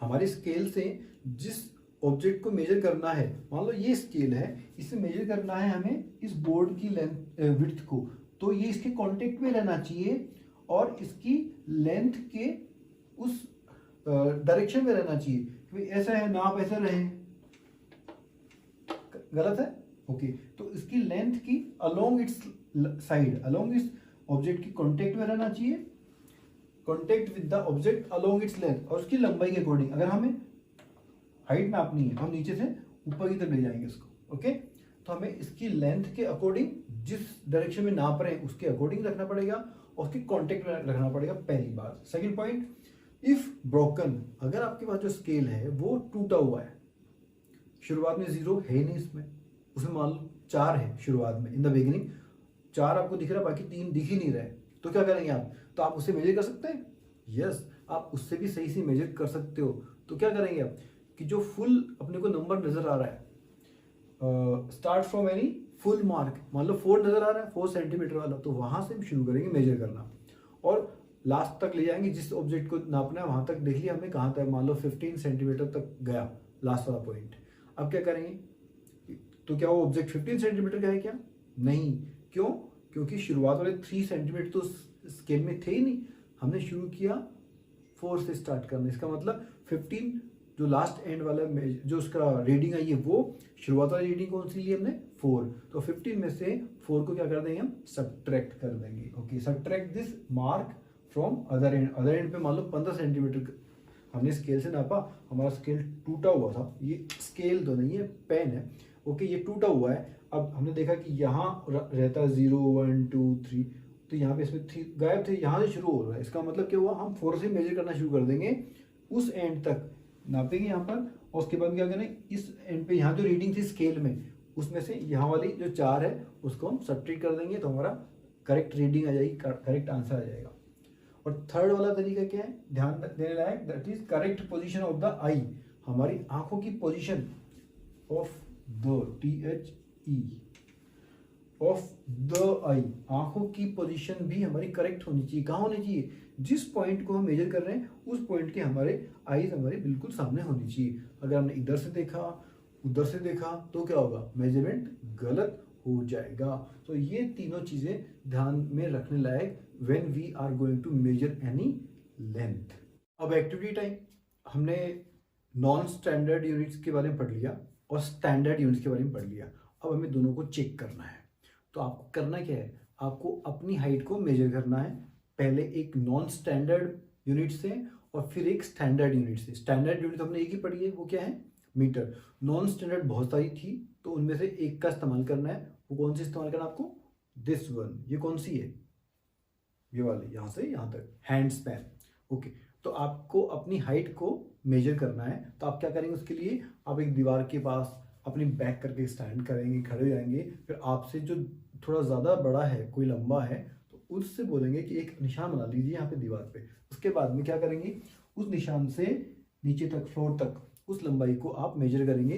हमारे स्केल से जिस ऑब्जेक्ट को मेजर करना है, मान लो ये स्केल है, इसे मेजर करना है हमें इस बोर्ड की लेंथ विड्थ को, तो ये इसके कांटेक्ट में रहना चाहिए और इसकी लेंथ के उस डायरेक्शन में रहना चाहिए कि ऐसा है, नाप ऐसा रहे, गलत है। ओके, तो इसकी लेंथ की अलोंग इट्स साइड, अलोंग इस ऑब्जेक्ट की कांटेक्ट में रहना चाहिए, contact with the object along its length, और उसकी लंबाई के अकॉर्डिंग। अगर हमें हाइट नापनी है, हम नीचे से ऊपर की तरफ ले जाएंगे इसको। ओके, तो हमें इसकी लेंथ के अकॉर्डिंग, जिस डायरेक्शन में नाप रहे हैं उसके अकॉर्डिंग रखना पड़ेगा और उसकी कांटेक्ट में रखना पड़ेगा, पहली बात। सेकंड पॉइंट, इफ ब्रोकन, अगर आपके पास जो स्केल है वो टूटा हुआ है, शुरुआत में 0 है नहीं इसमें, उसमें मान लो 4 है शुरुआत में, इन द बिगिनिंग 4 आपको दिख रहा है, बाकी 3 दिख ही नहीं रहे, तो क्या करेंगे आप? तो आप उससे मेजर कर सकते हैं, यस, आप उससे भी सही से मेजर कर सकते हो। तो क्या करेंगे आप कि जो फुल अपने को नंबर नजर आ रहा है, start from any full mark, मान लो 4 नजर आ रहा है, 4 सेंटीमीटर वाला, तो वहां से हम शुरू करेंगे मेजर करना और लास्ट तक ले जाएंगे, जिस ऑब्जेक्ट को नापना है वहां तक देख लिया हमने कहाँ तक, मान लो 15 सेंटीमीटर तक गया लास्ट वाला पॉइंट। अब क्या करेंगे? तो क्या वो ऑब्जेक्ट 15 सेंटीमीटर का है क्या? नहीं, क्यों? क्योंकि शुरुआत वाले 3 सेंटीमीटर तो स्केल में थे ही नहीं, हमने शुरू किया 4 से स्टार्ट करना। इसका मतलब 15 जो लास्ट एंड वाला जो उसका रीडिंग आई है, वो शुरुआत वाली रीडिंग कौन सी ली हमने? 4। तो 15 में से 4 को क्या कर देंगे हम? सब्ट्रैक्ट कर देंगे। Okay, subtract this mark from other and. Other and पे मान लो 15 सेंटीमीटर हमने स्केल से नापा, हमारा स्केल टूटा हुआ था, ये स्केल तो नहीं है, पेन है। ओके, ये टूटा हुआ है। अब हमने देखा कि यहाँ रहता है 0 1 2 3, तो यहाँ पे इसमें 3 गायब थे, यहाँ से शुरू हो रहा है। इसका मतलब क्या हुआ? हम 4 से मेजर करना शुरू कर देंगे, उस एंड तक नापेंगे यहाँ पर, और उसके बाद क्या करें, इस एंड पे यहाँ जो रीडिंग थी स्केल में, उसमें से यहाँ वाली जो 4 है उसको हम सब्ट्रैक्ट कर देंगे, तो हमारा करेक्ट रीडिंग आ जाएगी, करेक्ट आंसर आ जाएगा। और थर्ड वाला तरीका क्या है ध्यान देने लायक, that is correct position of the eye. हमारी आंखों की position of the, THE, of the eye, आंखों की पोजीशन भी हमारी करेक्ट होनी चाहिए। कहाँ होनी चाहिए? जिस पॉइंट को हम मेजर कर रहे हैं उस पॉइंट के हमारे आईज हमारे बिल्कुल सामने होनी चाहिए। अगर हमने इधर से देखा, उधर से देखा, तो क्या होगा? मेजरमेंट गलत हो जाएगा। तो ये तीनों चीजें ध्यान में रखने लायक when we are going to measure any length. अब एक्टिविटी टाइम। हमने नॉन स्टैंडर्ड यूनिट्स के बारे में पढ़ लिया और स्टैंडर्ड यूनिट्स के बारे में पढ़ लिया। अब हमें दोनों को चेक करना है। तो आपको करना क्या है? आपको अपनी हाइट को मेजर करना है, पहले एक नॉन स्टैंडर्ड यूनिट से और फिर एक स्टैंडर्ड यूनिट से। स्टैंडर्ड यूनिट हमने एक ही पढ़ी है, वो क्या है? मीटर। नॉन स्टैंडर्ड बहुत सारी थी, तो उनमें से एक का इस्तेमाल करना है। वो कौन सी इस्तेमाल करना है आपको? This one. ये कौन सी है? ये वाली, यहाँ से यहाँ तक, हैंड स्पैन। ओके, तो आपको अपनी हाइट को मेजर करना है। तो आप क्या करेंगे उसके लिए? आप एक दीवार के पास अपनी बैक करके स्टैंड करेंगे, खड़े हो जाएंगे। फिर आपसे जो थोड़ा ज़्यादा बड़ा है, कोई लंबा है, तो उससे बोलेंगे कि एक निशान बना लीजिए यहाँ पे दीवार पे। उसके बाद में क्या करेंगे? उस निशान से नीचे तक, फ्लोर तक, उस लंबाई को आप मेजर करेंगे।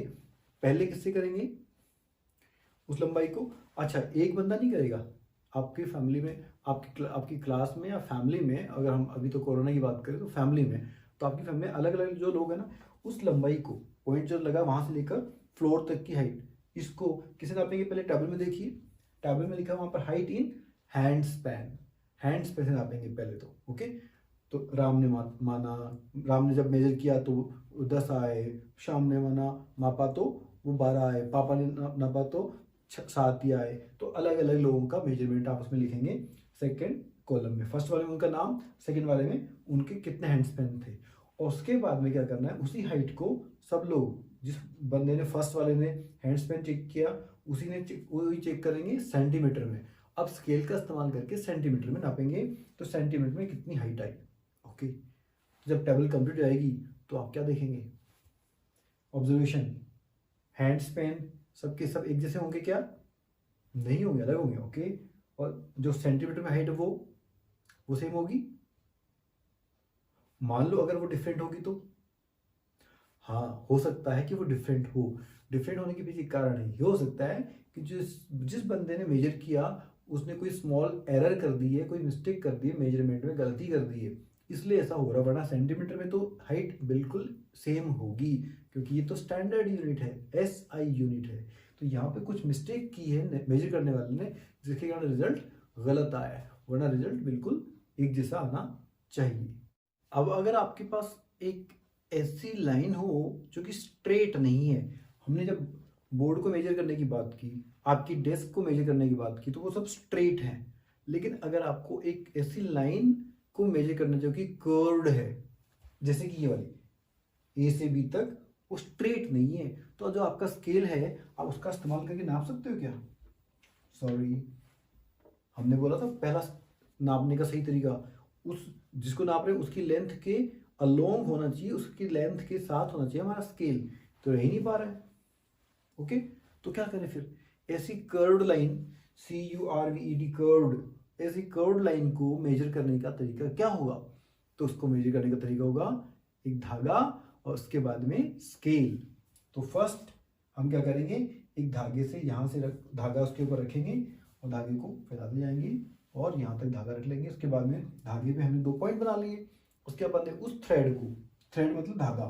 पहले किससे करेंगे उस लंबाई को? अच्छा, एक बंदा नहीं करेगा। आपकी फैमिली में, आपकी क्लास में या फैमिली में, अगर हम अभी तो कोरोना की बात करें तो फैमिली में, तो आपकी फैमिली में अलग अलग जो लोग हैं ना, उस लंबाई को, पॉइंट जो लगा वहाँ से लेकर फ्लोर तक की हाइट, इसको किसे नापेंगे? पहले टेबल में देखिए, टेबल में लिखा है वहाँ पर height in hand span. Hand span से नापेंगे पहले तो। ओके, तो राम ने माना, राम ने जब मेजर किया तो 10 आए, श्याम ने मापा तो वो 12 आए, पापा ने नापा तो 7 ही आए। तो अलग अलग लोगों का मेजरमेंट आप उसमें लिखेंगे सेकंड कॉलम में। फर्स्ट वाले में उनका नाम, सेकंड वाले में उनके कितने हैंड स्पैन थे। और उसके बाद में क्या करना है? उसी हाइट को सब लोग, जिस बंदे ने फर्स्ट वाले ने हैंड स्पैन चेक किया, उसी ने वही चेक करेंगे सेंटीमीटर में। अब स्केल का इस्तेमाल करके सेंटीमीटर में नापेंगे, तो सेंटीमीटर में कितनी हाइट आई। ओके, तो जब टेबल कंप्लीट हो जाएगी तो आप क्या देखेंगे? ऑब्जर्वेशन, हैंड स्पैन सबके सब एक जैसे होंगे क्या? नहीं होंगे, अलग होंगे। ओके, और जो सेंटीमीटर में हाइट है वो सेम होगी। मान लो अगर वो डिफरेंट होगी तो, हाँ, हो सकता है कि वो डिफरेंट हो। डिफरेंट होने के पीछे कारण है, ये हो सकता है कि जिस बंदे ने मेजर किया उसने कोई स्मॉल एरर कर दी है, कोई मिस्टेक कर दी है, मेजरमेंट में गलती कर दी है, इसलिए ऐसा हो रहा है। वरना सेंटीमीटर में तो हाइट बिल्कुल सेम होगी, क्योंकि ये तो स्टैंडर्ड यूनिट है, SI यूनिट है। तो यहाँ पे कुछ मिस्टेक की है मेजर करने वाले ने, जिसके कारण रिजल्ट गलत आया है। वरना रिजल्ट बिल्कुल एक जैसा आना चाहिए। अब अगर आपके पास एक ऐसी लाइन हो जो कि स्ट्रेट नहीं है, हमने जब बोर्ड को मेजर करने की बात की, आपकी डेस्क को मेजर करने की बात की, तो वो सब स्ट्रेट है। लेकिन अगर आपको एक ऐसी लाइन को मेजर करना जो कि कर्व्ड है, जैसे कि ये वाली A से B तक, वो स्ट्रेट नहीं है, तो जो आपका स्केल है आप उसका इस्तेमाल करके नाप सकते हो क्या? सॉरी, हमने बोला था पहला नापने का सही तरीका, उस जिसको नाप रहे हैं उसकी लेंथ के अलोंग होना चाहिए, उसकी लेंथ के साथ होना चाहिए हमारा स्केल। तो रह ही नहीं पा रहा है। ओके, तो क्या करें फिर? ऐसी कर्व्ड लाइन, CURVED, कर्व्ड, ऐसी कर्व्ड लाइन को मेजर करने का तरीका क्या होगा? तो उसको मेजर करने का तरीका होगा एक धागा और उसके बाद में स्केल। तो फर्स्ट हम क्या करेंगे? एक धागे से यहाँ से धागा उसके ऊपर रखेंगे और धागे को फैलाते जाएंगे और यहाँ तक धागा रख लेंगे। उसके बाद में धागे पे हमने 2 पॉइंट बना लिए। उसके बाद में उस थ्रेड को, थ्रेड मतलब धागा,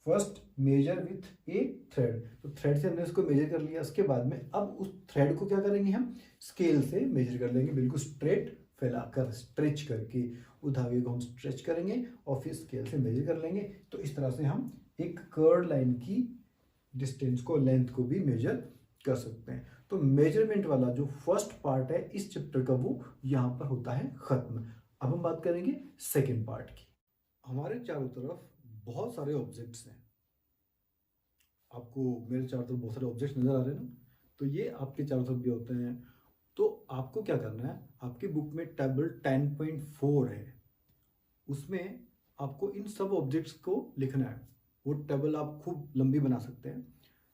first measure with a thread, तो थ्रेड से हमने इसको मेजर कर लिया। उसके बाद में अब उस थ्रेड को क्या करेंगे? हम स्केल से मेजर कर लेंगे, बिल्कुल स्ट्रेट फैलाकर, स्ट्रेच करके उस धागे को हम स्ट्रेच करेंगे और फिर स्केल से मेजर कर लेंगे। तो इस तरह से हम एक कर्व लाइन की डिस्टेंस को, लेंथ को भी मेजर कर सकते हैं। तो मेजरमेंट वाला जो फर्स्ट पार्ट है इस चैप्टर का, वो यहाँ पर होता है खत्म। अब हम बात करेंगे सेकेंड पार्ट की। हमारे चारों तरफ बहुत सारे ऑब्जेक्ट्स हैं। आपको मेरे चारों तरफ बहुत सारे ऑब्जेक्ट्स नजर आ रहे हैं ना, तो ये आपके चारों तरफ भी होते हैं। तो आपको क्या करना है? आपकी बुक में टेबल 10.4 है, उसमें आपको इन सब ऑब्जेक्ट्स को लिखना है। वो टेबल आप खूब लंबी बना सकते हैं,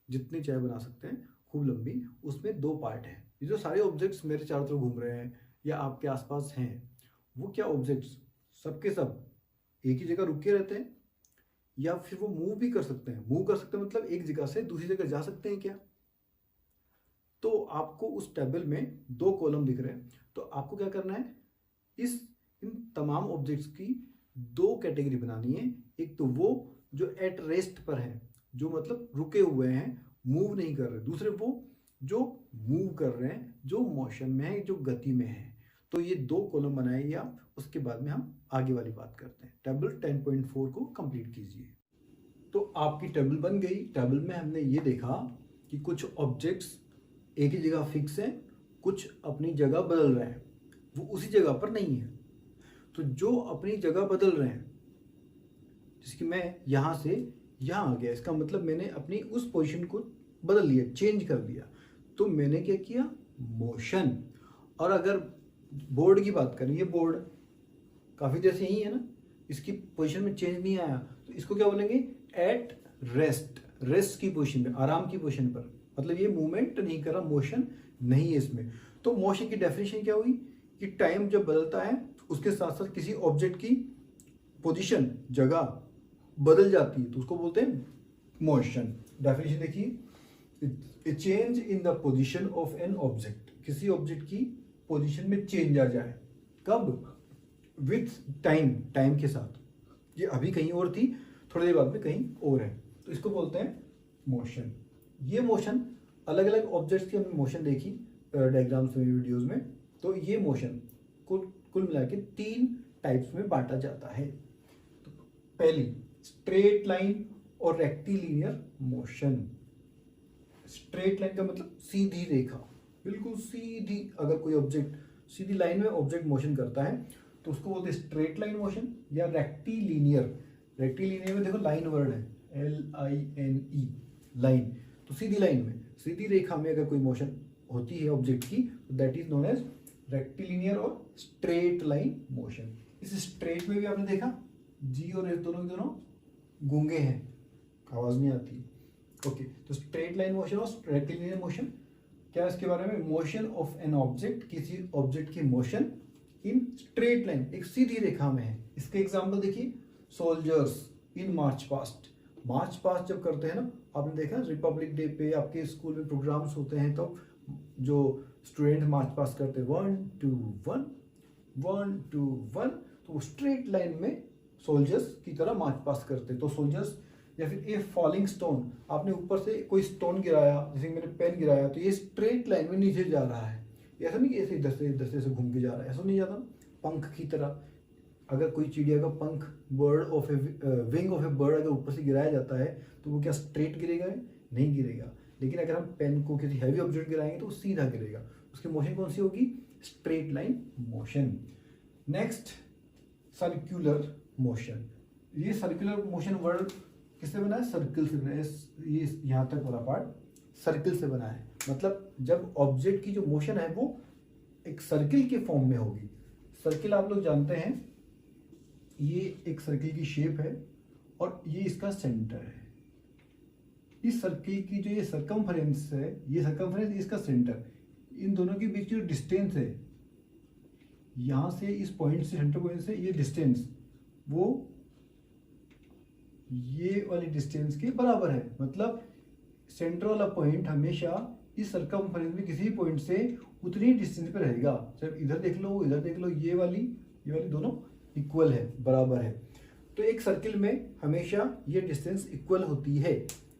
जितनी चाहे बना सकते हैं, खूब लंबी। उसमें 2 पार्ट हैं। ये जो सारे ऑब्जेक्ट्स मेरे चारों तरफ घूम रहे हैं या आपके आसपास हैं, वो क्या ऑब्जेक्ट्स? सबके सब एक ही जगह रुके रहते हैं या फिर वो मूव भी कर सकते हैं। मूव कर सकते हैं मतलब एक जगह से दूसरी जगह जा सकते हैं क्या? तो आपको उस टेबल में 2 कॉलम दिख रहे हैं, तो आपको क्या करना है, इन तमाम ऑब्जेक्ट्स की 2 कैटेगरी बनानी है। एक तो वो जो एट रेस्ट पर है, जो मतलब रुके हुए हैं, मूव नहीं कर रहे। दूसरे वो जो मूव कर रहे हैं, जो मोशन में है, जो गति में है। तो ये 2 कॉलम बनाइए आप, उसके बाद में हम आगे वाली बात करते हैं। टेबल 10.4 को कंप्लीट कीजिए। तो आपकी टेबल बन गई। टेबल में हमने ये देखा कि कुछ ऑब्जेक्ट्स एक ही जगह फिक्स हैं, कुछ अपनी जगह बदल रहे हैं, वो उसी जगह पर नहीं है। तो जो अपनी जगह बदल रहे हैं, जैसे कि मैं यहाँ से यहाँ आ गया, इसका मतलब मैंने अपनी उस पोजीशन को बदल लिया, चेंज कर दिया। तो मैंने क्या किया, मोशन। और अगर बोर्ड की बात करें, ये बोर्ड काफ़ी देर से यही है ना, इसकी पोजीशन में चेंज नहीं आया, तो इसको क्या बोलेंगे, एट रेस्ट। रेस्ट की पोजीशन में, आराम की पोजीशन पर, मतलब ये मूवमेंट नहीं कर रहा, मोशन नहीं है इसमें। तो मोशन की डेफिनेशन क्या हुई कि टाइम जब बदलता है उसके साथ साथ किसी ऑब्जेक्ट की पोजीशन, जगह बदल जाती है, तो उसको बोलते हैं मोशन। डेफिनेशन देखिए, ए change in the position of an object, किसी ऑब्जेक्ट की पोजीशन में चेंज आ जाए। कब? विथ टाइम, टाइम के साथ। ये अभी कहीं और थी, थोड़ी देर बाद में कहीं और है, तो इसको बोलते हैं मोशन। ये मोशन, अलग अलग ऑब्जेक्ट्स की हमने मोशन देखी डायग्राम्स में, वीडियोस में। तो ये मोशन को कुल मिला के 3 टाइप्स में बांटा जाता है। तो पहली, स्ट्रेट लाइन और रेक्टिलिनियर मोशन। स्ट्रेट लाइन का मतलब सीधी रेखा, बिल्कुल सीधी। अगर कोई ऑब्जेक्ट सीधी लाइन में ऑब्जेक्ट मोशन करता है तो उसको बोलते हैं स्ट्रेट लाइन मोशन या रेक्टिलिनियर। रेक्टिलिनियर में देखो लाइन वर्ड है, LINE, लाइन। तो सीधी लाइन में, सीधी रेखा में अगर कोई मोशन होती है ऑब्जेक्ट की, तो that is known as rectilinear और स्ट्रेट लाइन मोशन। इस स्ट्रेट में भी आपने देखा जी और एस दोनों के दोनों गूंगे हैं, आवाज नहीं आती। ओके, तो स्ट्रेट लाइन मोशन और रेक्टिलिनियर मोशन क्या है इसके बारे में, मोशन ऑफ एन ऑब्जेक्ट, किसी ऑब्जेक्ट की मोशन इन स्ट्रेट लाइन, एक सीधी रेखा में है। इसके एग्जांपल देखिए, soldiers in march past. March past जब करते हैं ना, आपने देखा रिपब्लिक डे पे आपके स्कूल में प्रोग्राम्स होते हैं, तो जो स्टूडेंट मार्च पास्ट करते हैं 1 2 1 1 2 1, तो स्ट्रेट लाइन में सोल्जर्स की तरह मार्च पास्ट करते हैं। तो सोल्जर्स, या फिर ए फॉलिंग स्टोन, आपने ऊपर से कोई स्टोन गिराया, जैसे मैंने पेन गिराया, तो ये स्ट्रेट लाइन में नीचे जा रहा है। ऐसा नहीं कि ऐसे दस्ते दस्ते से घूम के जा रहा है, ऐसा नहीं जाता। पंख की तरह, अगर कोई चिड़िया का पंख, bird of A wing of A bird अगर ऊपर से गिराया जाता है तो वो क्या स्ट्रेट गिरेगा? नहीं गिरेगा। लेकिन अगर हम पेन को किसी हैवी ऑब्जेक्ट गिराएंगे तो वो सीधा गिरेगा। उसकी मोशन कौन सी होगी? Straight line motion. Next, circular motion. ये सर्कुलर मोशन वर्ड किससे बना है? सर्कल से बना है। ये यहाँ तक वाला पार्ट सर्कल से बना है। मतलब जब ऑब्जेक्ट की जो मोशन है वो एक सर्किल के फॉर्म में होगी। सर्किल आप लोग जानते हैं, ये एक सर्किल की शेप है और ये इसका सेंटर है। इस सर्किल की जो ये सर्कमफरेंस है, ये सर्कमफरेंस, इसका सेंटर, इन दोनों के बीच जो डिस्टेंस है, यहां से इस पॉइंट से, सेंटर पॉइंट से ये डिस्टेंस, वो ये वाली डिस्टेंस के बराबर है। मतलब सेंटर वाला पॉइंट हमेशा इस सर्कमफरेंस में किसी पॉइंट से उतनी डिस्टेंस पे रहेगा। सिर्फ इधर देख लो, इधर देख लो, ये वाली दोनों इक्वल है, बराबर है। तो एक सर्किल में हमेशा ये डिस्टेंस इक्वल होती है।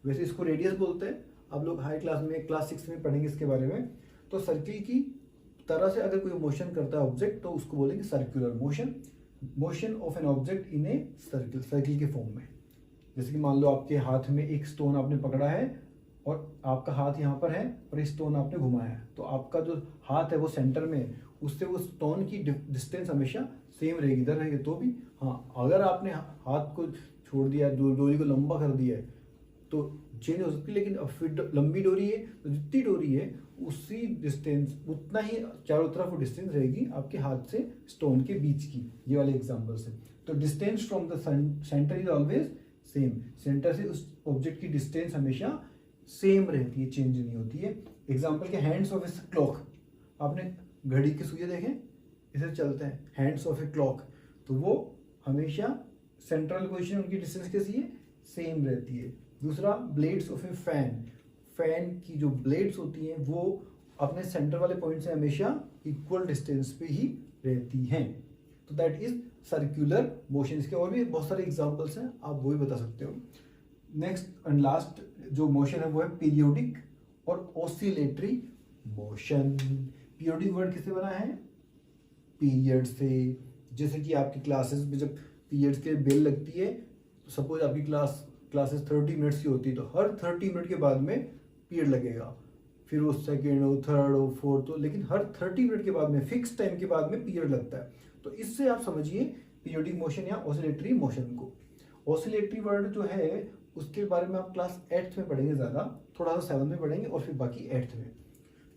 वैसे इसको रेडियस बोलते हैं। आप लोग हाई क्लास में, क्लास 6 में पढ़ेंगे इसके बारे में। तो सर्किल की तरह से अगर कोई मोशन करता है ऑब्जेक्ट, तो उसको बोलेंगे circular motion. Motion of an object in a circle, circle के फॉर्म में। जैसे कि मान लो आपके हाथ में एक स्टोन आपने पकड़ा है और आपका हाथ यहाँ पर है और एक स्टोन आपने घुमाया है, तो आपका जो हाथ है वो सेंटर में, उससे वो स्टोन की डिस्टेंस हमेशा सेम रहेगी, इधर रहेगी तो भी। हाँ, अगर आपने हाथ को छोड़ दिया, डोरी को लंबा कर दिया है तो चेंज हो सकती है। लेकिन अब फिर लंबी डोरी है तो जितनी डोरी है उसी डिस्टेंस, उतना ही चारों तरफ वो डिस्टेंस रहेगी आपके हाथ से स्टोन के बीच की। ये वाले एग्जाम्पल से, तो distance from the centre is always same. Centre से उस ऑब्जेक्ट की डिस्टेंस हमेशा सेम रहती है, चेंज नहीं होती है। एग्जाम्पल के हैंड्स ऑफ ए क्लॉक, आपने घड़ी के सुइयां देखें, इसे चलते हैं, हैंड्स ऑफ ए क्लॉक, तो वो हमेशा सेंट्रल पोजीशन, उनकी डिस्टेंस कैसी है? सेम रहती है। दूसरा, blades of A fan, fan की जो ब्लेड्स होती हैं वो अपने सेंटर वाले पॉइंट से हमेशा इक्वल डिस्टेंस पे ही रहती हैं। तो दैट इज सर्कुलर मोशन। इसके और भी बहुत सारे एग्जांपल्स हैं, आप वो भी बता सकते हो। नेक्स्ट एंड लास्ट जो मोशन है वो है पीरियोडिक और ऑसिलेटरी मोशन। पीरियोडिक वर्ड किससे बना है? पीरियड से। जैसे कि आपकी क्लासेस में जब पीरियड्स के बेल लगती है, सपोज आपकी क्लासेस 30 मिनट्स की होती है, तो हर 30 मिनट के बाद में पीरियड लगेगा, फिर वो सेकेंड हो, थर्ड हो, फोर्थ हो, लेकिन हर 30 मिनट के बाद में, फिक्स टाइम के बाद में पीरियड लगता है। तो इससे आप समझिए पीरियोडिक मोशन या ऑसिलेटरी मोशन को। ऑसिलेटरी वर्ड जो है उसके बारे में आप क्लास 8th में पढ़ेंगे, ज़्यादा थोड़ा सा 7th में पढ़ेंगे और फिर बाकी 8th में।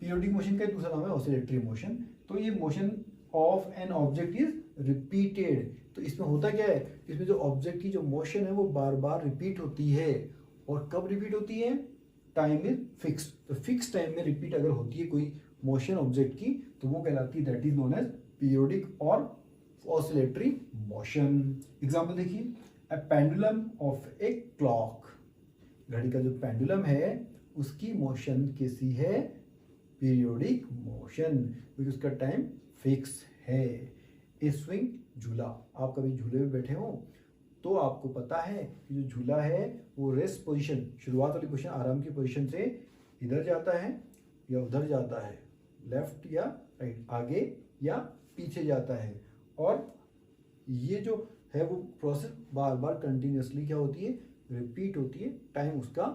पीरियोडिक मोशन का दूसरा नाम है ऑसिलेटरी मोशन। तो ये motion of an object is repeated. तो इसमें होता क्या है, इसमें जो ऑब्जेक्ट की जो मोशन है वो बार बार रिपीट होती है। और कब रिपीट होती है? Time is fix. तो फिक्स टाइम में रिपीट अगर होती है कोई मोशन ऑब्जेक्ट की तो वो कहलाती है, that is known as periodic और ऑसिलेटरी मोशन। एग्जाम्पल देखिए, a pendulum of a clock, घड़ी का जो पेंडुलम है उसकी मोशन कैसी है? पीरियोडिक मोशन, क्योंकि उसका टाइम फिक्स है। ए स्विंग, झूला, आप कभी झूले में बैठे हो तो आपको पता है कि जो झूला है वो रेस्ट पोजीशन, शुरुआत वाली पोजीशन, आराम की पोजीशन से इधर जाता है या उधर जाता है, लेफ्ट या राइट, आगे या पीछे जाता है। और ये जो है वो प्रोसेस बार बार कंटिन्यूसली क्या होती है? रिपीट होती है। टाइम उसका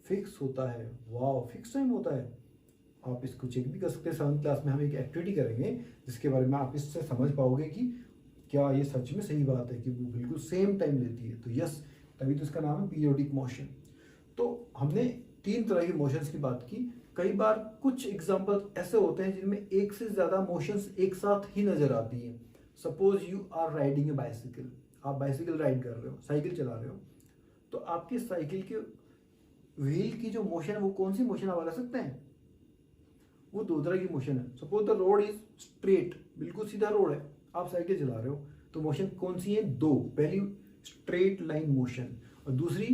फिक्स होता है। वाह, फिक्स टाइम होता है। आप इसको चेक भी कर सकते हैं। 7th क्लास में हम एक एक्टिविटी करेंगे जिसके बारे में आप इससे समझ पाओगे कि क्या ये सच में सही बात है कि वो बिल्कुल सेम टाइम लेती है। तो यस, तभी तो इसका नाम है पीरियोडिक मोशन। तो हमने 3 तरह के मोशंस की बात की। कई बार कुछ एग्जाम्पल ऐसे होते हैं जिनमें एक से ज़्यादा मोशंस एक साथ ही नज़र आती हैं। Suppose you are riding a bicycle, आप बाइसिकल राइड कर रहे हो, साइकिल चला रहे हो, तो आपकी साइकिल के व्हील की जो मोशन है वो कौन सी मोशन आप बता सकते हैं? वो 2 तरह की मोशन है। Suppose the road is straight, बिल्कुल सीधा रोड है, आप साइकिल चला रहे हो, तो मोशन कौन सी है? 2। पहली स्ट्रेट लाइन मोशन और दूसरी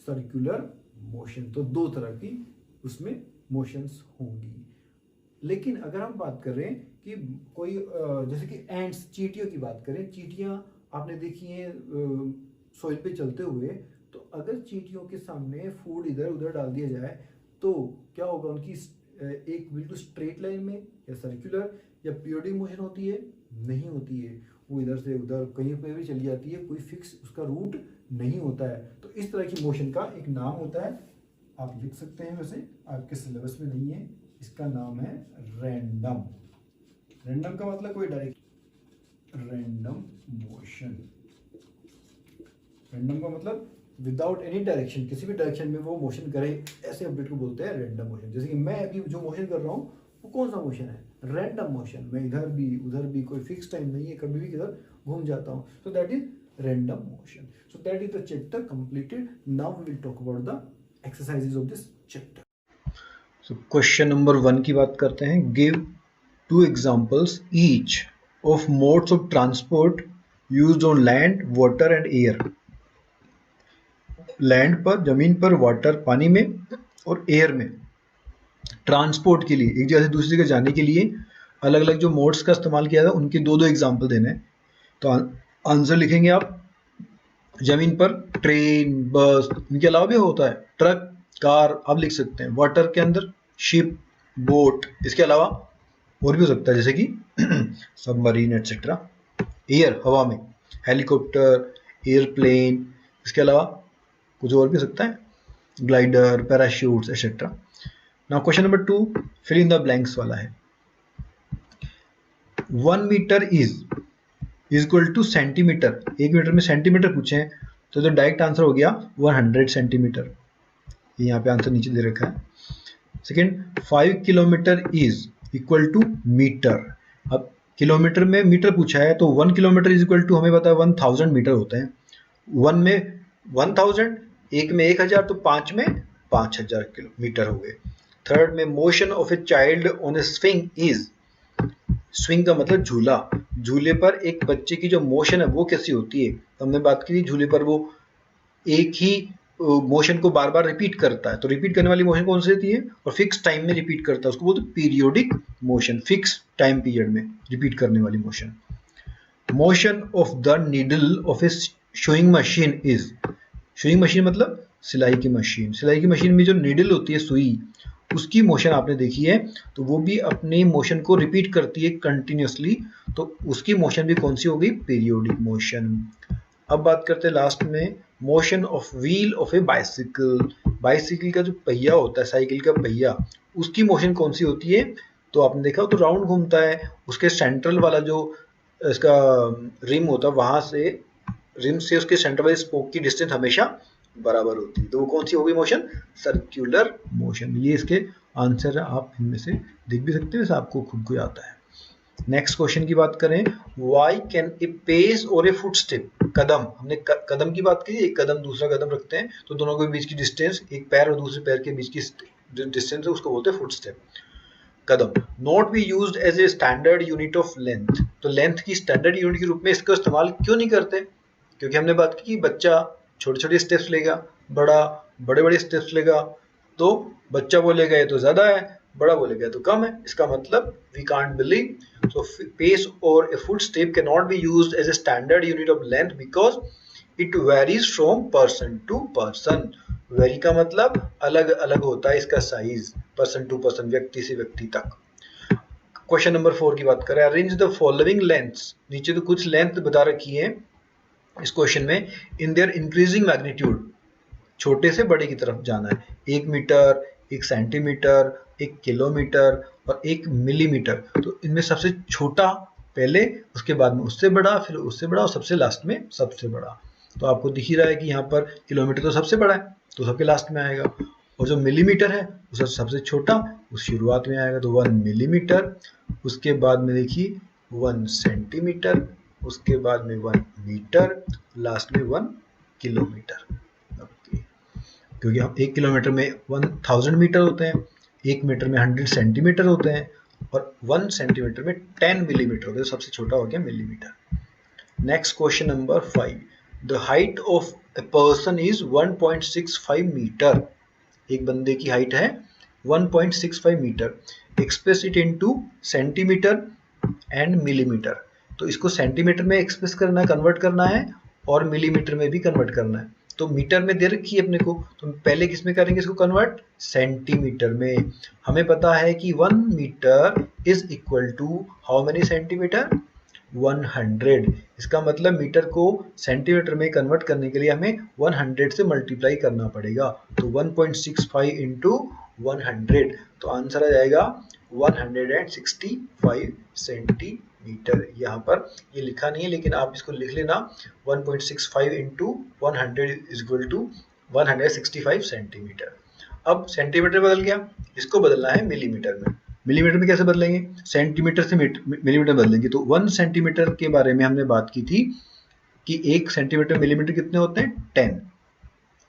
सर्कुलर मोशन। तो 2 तरह की उसमें मोशंस होंगी। लेकिन अगर हम बात कर रहे हैं कि कोई जैसे कि एंड्स, चींटियों की बात करें, चींटियां आपने देखी हैं सोइल पे चलते हुए, तो अगर चींटियों के सामने फूड इधर उधर डाल दिया जाए तो क्या होगा? उनकी एक बिल्कुल स्ट्रेट लाइन में या सर्कुलर या पीरियोडिक मोशन होती है? नहीं होती है। वो इधर से उधर कहीं पर भी चली जाती है, कोई फिक्स उसका रूट नहीं होता है। तो इस तरह की मोशन का एक नाम होता है, आप लिख सकते हैं, वैसे आपके सिलेबस में नहीं है, इसका नाम है रैंडम। रैंडम का मतलब कोई डायरेक्ट, रैंडम मोशन। रैंडम का मतलब विदाउट एनी डायरेक्शन, किसी भी डायरेक्शन में वो मोशन करे, ऐसे ऑब्जेक्ट को बोलते हैं रैंडम मोशन। जैसे कि मैं अभी जो मोशन कर रहा हूँ वो कौन सा मोशन है? Random motion. मैं इधर भी उधर भी, कोई फिक्स टाइम नहीं है, कभी भी किधर घूम जाता हूँ। So that is random motion. So that is the chapter completed. Now we will talk about the exercises of this chapter. So question number 1 की बात करते हैं। Give 2 examples each of modes of transport used on land, water and air. Land पर, जमीन पर, water पानी में, और एयर में ट्रांसपोर्ट के लिए, एक जगह से दूसरी जगह जाने के लिए अलग अलग जो मोड्स का इस्तेमाल किया था उनके 2-2 एग्जांपल देने हैं। तो आंसर लिखेंगे आप। जमीन पर ट्रेन, बस, इनके अलावा भी होता है ट्रक, कार, आप लिख सकते हैं। वाटर के अंदर शिप, बोट, इसके अलावा और भी हो सकता है जैसे कि सबमरीन एटसेट्रा। एयर, हवा में हेलीकॉप्टर, एयरप्लेन, इसके अलावा कुछ और भी हो सकता है, glider, parachutes etcetera. Now question number 2 fill in the blanks वाला है। 1 metre is equal to centimetre. 1 metre में सेंटीमीटर पूछे हैं तो डायरेक्ट आंसर हो गया 100 सेंटीमीटर। ये यहाँ पे आंसर नीचे दे रखा है। Second, 5 kilometre is equal to metre. अब किलोमीटर में मीटर पूछा है तो 1 किलोमीटर इज इक्वल टू हमें पता है 1000 मीटर होते हैं। 1 में 1000, 1 में 1000, तो 5 में 5000 किलोमीटर हो गए। थर्ड में motion of a child on A swing is, swing का मतलब झूला, झूले पर एक बच्चे की जो मोशन है वो कैसी होती है? तो हमने बात की थी झूले पर वो एक ही मोशन को बार बार रिपीट करता है, तो रिपीट करने वाली मोशन कौन सी होती है, और फिक्स टाइम में रिपीट करता है उसको बोलते हैं periodic motion, fix time period में रिपीट करने वाली motion. Motion of the needle of a sewing machine is, showing machine मतलब सिलाई की मशीन, सिलाई की मशीन में जो नीडल होती है सुई, उसकी मोशन आपने देखी है, तो वो भी अपने मोशन को रिपीट करती है कंटिन्यूसली, तो उसकी मोशन भी कौन सी हो गई, पीरियोडिक मोशन। अब बात करते हैं लास्ट में motion of wheel of a bicycle, bicycle का जो पहिया होता है, साइकिल का पहिया, उसकी मोशन कौन सी होती है, तो आपने देखा तो राउंड घूमता है, उसके सेंट्रल वाला जो इसका रिम होता है, वहां से रिम से उसके सेंटर वाले स्पोक की डिस्टेंस हमेशा बराबर होती है, तो वो कौन सी होगी मोशन, सर्कुलर मोशन। ये इसके आंसर है, आप इनमें से देख भी सकते हैं, वैसे आपको खुद को आता है। नेक्स्ट क्वेश्चन की बात करें, वाई कैन ए पेस और ए फुट स्टेप, कदम, हमने कदम की बात की, एक कदम दूसरा कदम रखते हैं तो दोनों के बीच की डिस्टेंस, एक पैर और दूसरे पैर के बीच की डिस्टेंस है, उसको बोलते हैं फुट स्टेप, कदम। Not be used as a standard unit of length, तो लेंथ की स्टैंडर्ड यूनिट के रूप में इसका इस्तेमाल क्यों नहीं करते, क्योंकि हमने बात की कि बच्चा छोटे छोटे स्टेप्स लेगा, बड़ा बड़े बड़े स्टेप्स लेगा, तो बच्चा बोलेगा ये तो ज्यादा है, बड़ा बोलेगा तो कम है, इसका मतलब we can't believe. So pace और a foot step can not be used as a standard unit of length because it varies from person to person, very का मतलब अलग अलग होता है इसका साइज, पर्सन टू पर्सन, व्यक्ति से व्यक्ति तक। क्वेश्चन नंबर 4 की बात करें, अरेंज द फॉलोइंग लेंथ्स, नीचे तो कुछ लेंथ बता रखी है इस क्वेश्चन में, इन देयर इंक्रीजिंग मैग्नीट्यूड, छोटे से बड़े की तरफ जाना है, 1 मीटर, 1 सेंटीमीटर, 1 किलोमीटर और 1 मिलीमीटर, तो इनमें सबसे छोटा पहले, उसके बाद में उससे बड़ा, फिर उससे बड़ा और सबसे लास्ट में सबसे बड़ा। तो आपको दिख ही रहा है कि यहाँ पर किलोमीटर तो सबसे बड़ा है, तो सबके लास्ट में आएगा, और जो मिलीमीटर है वो सबसे छोटा, उस शुरुआत में आएगा, तो 1 मिलीमीटर, उसके बाद में देखिए 1 सेंटीमीटर, उसके बाद में 1 मीटर, लास्ट में 1 किलोमीटर। क्योंकि हम 1 किलोमीटर में 1000 मीटर होते हैं, 1 मीटर में 100 सेंटीमीटर होते हैं, और 1 सेंटीमीटर में 10 मिलीमीटर होते हैं, सबसे छोटा हो गया millimetre. Next question number 5, the height of a person is 1.65 metre, एक बंदे की हाइट है 1.65 metre, express it into centimetre and millimetre, तो इसको सेंटीमीटर में एक्सप्रेस करना है, कन्वर्ट करना है, और मिलीमीटर में भी कन्वर्ट करना है। तो मीटर में दे रखी है अपने को, तो पहले किस में करेंगे इसको कन्वर्ट, सेंटीमीटर में। हमें पता है कि 1 metre is equal to how many centimetre, 100, इसका मतलब मीटर को सेंटीमीटर में कन्वर्ट करने के लिए हमें 100 से मल्टीप्लाई करना पड़ेगा, तो 1.65 इंटू 100, तो आंसर आ जाएगा 165 सेंटीमीटर। यहाँ पर ये लिखा नहीं है, लेकिन आप इसको लिख लेना, 1.65 into 100 is equal to 165 centimetre. अब सेंटीमीटर बदल गया, इसको बदलना है मिलीमीटर में। मिलीमीटर में कैसे बदलेंगे, सेंटीमीटर से मिलीमीटर बदलेंगे, तो 1 सेंटीमीटर के बारे में हमने बात की थी कि 1 सेंटीमीटर मिलीमीटर कितने होते हैं, 10।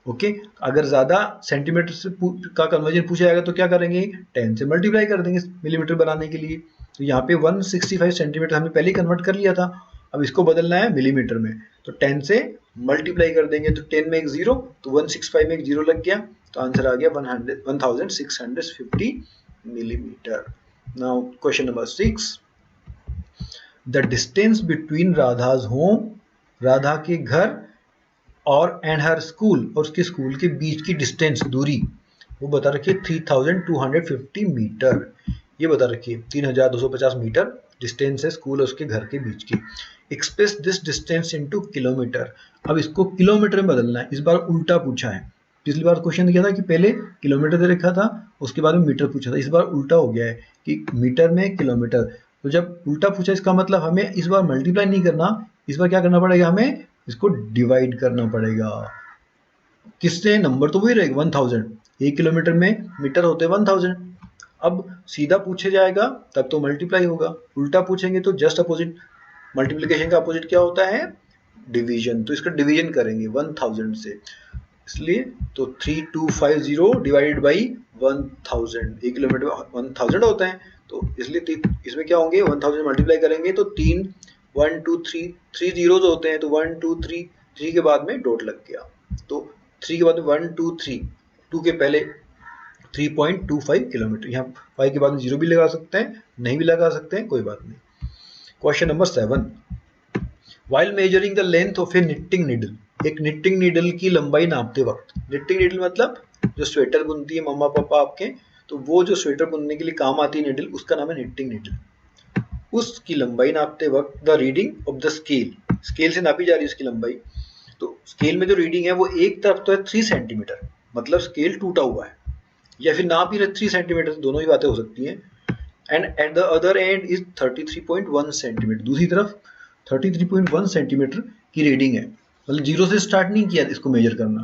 ओके, अगर ज्यादा सेंटीमीटर से का कन्वर्जन पूछा जाएगा तो क्या करेंगे, 10 से मल्टीप्लाई कर देंगे मिलीमीटर बनाने के लिए। तो यहाँ पे 165 सेंटीमीटर हमने पहले कन्वर्ट कर लिया था, अब इसको बदलना है मिलीमीटर में, तो 10 से मल्टीप्लाई कर देंगे, तो 10 में एक 0, तो 165 में एक 0 लग गया, तो आंसर आ गया 1650 millimeter. Now question number 6, the distance between Radha's home, Radha के घर, और एंड हर स्कूल, और उसके स्कूल के बीच की डिस्टेंस, दूरी, वो बता रखी है 3250 मीटर, ये बता रखी है 3250 मीटर डिस्टेंस है स्कूल और उसके घर के बीच की। Express this distance into kilometre, अब इसको किलोमीटर में बदलना है, इस बार उल्टा पूछा है। पिछली बार क्वेश्चन किया था कि पहले किलोमीटर दे रखा था, उसके बाद में मीटर पूछा था, इस बार उल्टा हो गया है कि मीटर में किलोमीटर, तो जब उल्टा पूछा इसका मतलब हमें इस बार मल्टीप्लाई नहीं करना, इस बार क्या करना पड़ेगा, हमें इसको डिवाइड करना पड़ेगा। किससे, नंबर तो वही रहेगा 1000, 1 किलोमीटर में मीटर होते हैं 1000। अब सीधा पूछे जाएगा तब तो मल्टीप्लाई होगा, उल्टा पूछेंगे तो जस्ट अपोजिट, मल्टीप्लिकेशन का अपोजिट क्या होता है, डिवीजन, तो इसका डिवीजन करेंगे 1000 से, इसलिए तो 3250 डिवाइडेड बाई 1000, 1 किलोमीटर 1000 होता है, तो इसलिए इसमें क्या होंगे, 1000 मल्टीप्लाई करेंगे तो 3 1 2 3 3 जीरोज होते हैं, तो 1 2 3 3 के बाद में डॉट लग गया, तो 3 के बाद में 1 2 3, 2 के पहले 3.25 किलोमीटर। यहाँ 5 के बाद में 0 भी लगा सकते हैं, नहीं भी लगा सकते हैं, कोई बात नहीं। Question number 7, while measuring the length of A knitting needle, एक निटिंग नीडल की लंबाई नापते वक्त, निटिंग नीडल मतलब जो स्वेटर बुनती है मम्मा पापा आपके, तो वो जो स्वेटर बुनने के लिए काम आती है नीडल, उसका नाम है निटिंग नीडल। उसकी लंबाई नापते वक्त the reading of the scale, scale से नापी जा रही है उसकी लंबाई, तो स्केल में जो रीडिंग है वो एक तरफ तो है 3 सेंटीमीटर, मतलब स्केल टूटा हुआ है, या फिर नाप ही 3 सेंटीमीटर, दोनों ही बातें हो सकती हैं। And at the other and is 33.1 centimetre, दूसरी तरफ 33.1 सेंटीमीटर की रीडिंग है, मतलब जीरो से स्टार्ट नहीं किया इसको मेजर करना।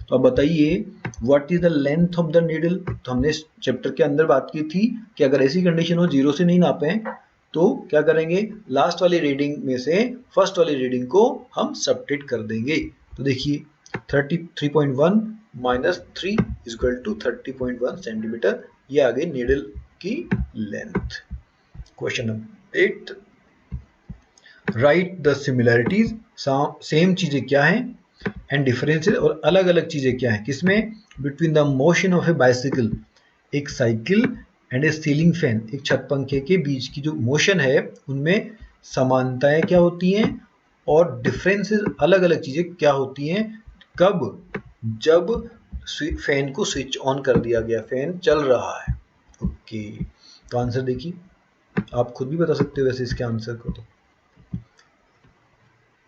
तो अब बताइए what is the length of the needle. तो हमने इस चैप्टर के अंदर बात की थी कि अगर ऐसी कंडीशन हो जीरो से नहीं नापे तो क्या करेंगे, लास्ट वाली रीडिंग में से फर्स्ट वाली रीडिंग को हम सबट्रैक्ट कर देंगे। तो देखिए 33.1 minus 3 is equal to 30.1 centimetre, ये आ गई नीडल की length. Question number 8, write the similarities, same चीजें क्या हैं, एंड डिफरेंसेस, और अलग अलग चीजें क्या हैं किसमें, between the motion of a bicycle, एक cycle, and a ceiling fan, एक छत पंखे के बीच की जो मोशन है उनमें समानताएं क्या होती हैं, और डिफरेंसेस अलग अलग चीजें क्या होती हैं, कब, जब फैन को स्विच ऑन कर दिया गया, फैन चल रहा है। ओके, तो आंसर देखिए, आप खुद भी बता सकते हो वैसे इसके आंसर को। तो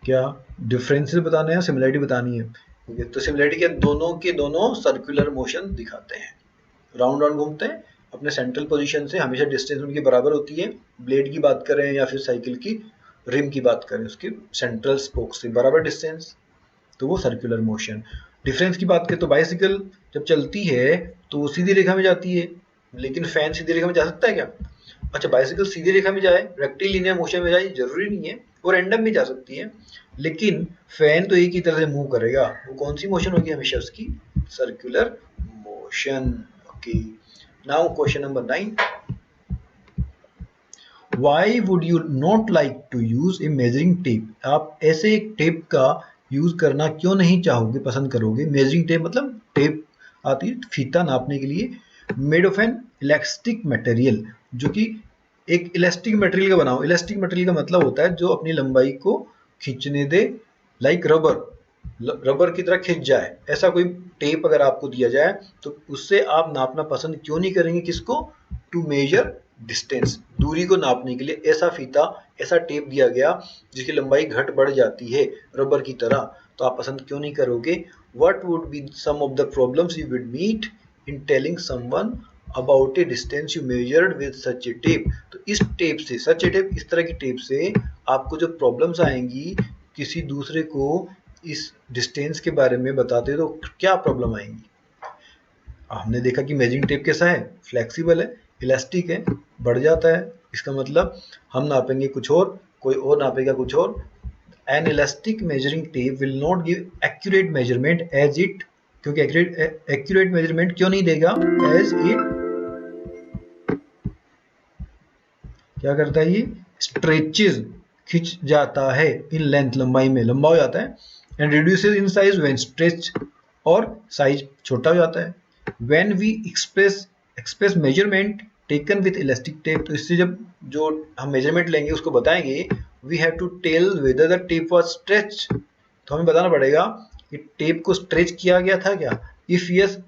क्या डिफरेंसेस बताने हैं, सिमिलरिटी बतानी है। तो सिमिलरिटी क्या, दोनों के दोनों सर्कुलर मोशन दिखाते हैं, राउंड राउंड घूमते हैं, अपने सेंट्रल पोजीशन से हमेशा डिस्टेंस उनकी बराबर होती है, ब्लेड की बात करें या फिर साइकिल की रिम की बात करें, उसके सेंट्रल स्पोक से बराबर डिस्टेंस, तो वो सर्कुलर मोशन। डिफरेंस की बात करें तो बाइसिकल जब चलती है तो वो सीधी रेखा में जाती है, लेकिन फैन सीधी रेखा में जा सकता है क्या? अच्छा, बाइसिकल सीधी रेखा में जाए, रेक्टिलिनियर मोशन में जाए, जरूरी नहीं है, वो रैंडम भी जा सकती है, लेकिन फैन तो एक ही तरह से मूव करेगा, वो कौन सी मोशन होगी हमेशा उसकी, circular motion. Okay, now question number 9, why would you not like to use a measuring tape, आप ऐसे एक टेप का यूज करना क्यों नहीं चाहोगे, पसंद करोगे। मेजरिंग टेप मतलब टेप आती है फीता नापने के लिए, made of N elastic material, जो कि एक इलास्टिक मटेरियल का बनाओ। इलास्टिक मटेरियल का मतलब होता है जो अपनी लंबाई को खींचने दे, लाइक रबर की तरह खिंच जाए, ऐसा कोई टेप अगर आपको दिया जाए तो उससे आप नापना पसंद क्यों नहीं करेंगे, किसको, टू मेजर डिस्टेंस, दूरी को नापने के लिए ऐसा फीता, ऐसा टेप दिया गया जिसकी लंबाई घट बढ़ जाती है रबर की तरह, तो आप पसंद क्यों नहीं करोगे। What would be some of the problems you would meet in telling someone about a distance you measured with such a tape. तो इस टेप से, सच ए टेप, इस तरह की टेप से आपको जो प्रॉब्लम्स आएंगी किसी दूसरे को इस डिस्टेंस के बारे में बताते तो क्या प्रॉब्लम आएंगी। हमने देखा कि मेजरिंग टेप कैसा है, फ्लेक्सिबल है, इलास्टिक है, बढ़ जाता है, इसका मतलब हम नापेंगे कुछ और, कोई और नापेगा कुछ और। An elastic measuring tape will not give accurate measurement as it, क्योंकि एक्यूरेट मेजरमेंट क्यों नहीं देगा, एज इट क्या करता है, ये स्ट्रेचेज, खिंच जाता है, इन लेंथ, लंबाई में लंबा हो जाता है, and reduces in size when stretch, और साइज छोटा हो जाता है। When we express measurement taken with elastic tape, तो इससे जब जो हम मेजरमेंट लेंगे उसको बताएंगे, we have to tell whether the tape was stretch, तो हमें बताना पड़ेगा कि टेप को स्ट्रेच किया गया था क्या, इफ यस,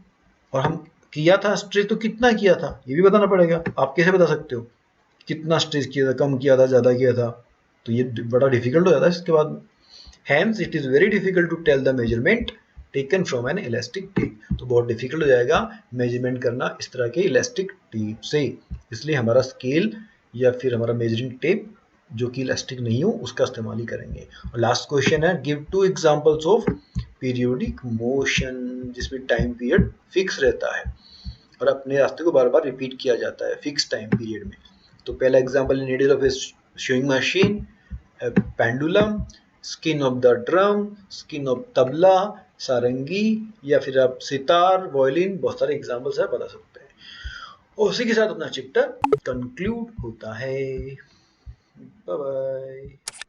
और हम किया था स्ट्रेच तो कितना किया था, ये भी बताना पड़ेगा। आप कैसे बता सकते हो कितना स्ट्रेच किया था, कम किया था, ज्यादा किया था, तो ये बड़ा डिफिकल्ट हो जाता है इसके बाद। Hence it is very difficult to tell the measurement taken from an elastic tape, तो बहुत डिफिकल्ट हो जाएगा मेजरमेंट करना इस तरह के इलास्टिक टेप से, इसलिए हमारा स्केल या फिर हमारा मेजरिंग टेप जो कि इलास्टिक नहीं हो उसका इस्तेमाल ही करेंगे। और लास्ट क्वेश्चन है, give 2 examples of periodic motion, जिसमें टाइम पीरियड फिक्स रहता है और अपने रास्ते को बार बार रिपीट किया जाता है फिक्स टाइम पीरियड में। तो पहला example, needle of a sewing machine, pendulum, skin of the drum, skin of tabla, sarangi, या फिर आप सितार, वायलिन, बहुत सारे एग्जांपल्स है, बता सकते हैं। और उसी के साथ अपना चैप्टर कंक्लूड होता है। Bye bye.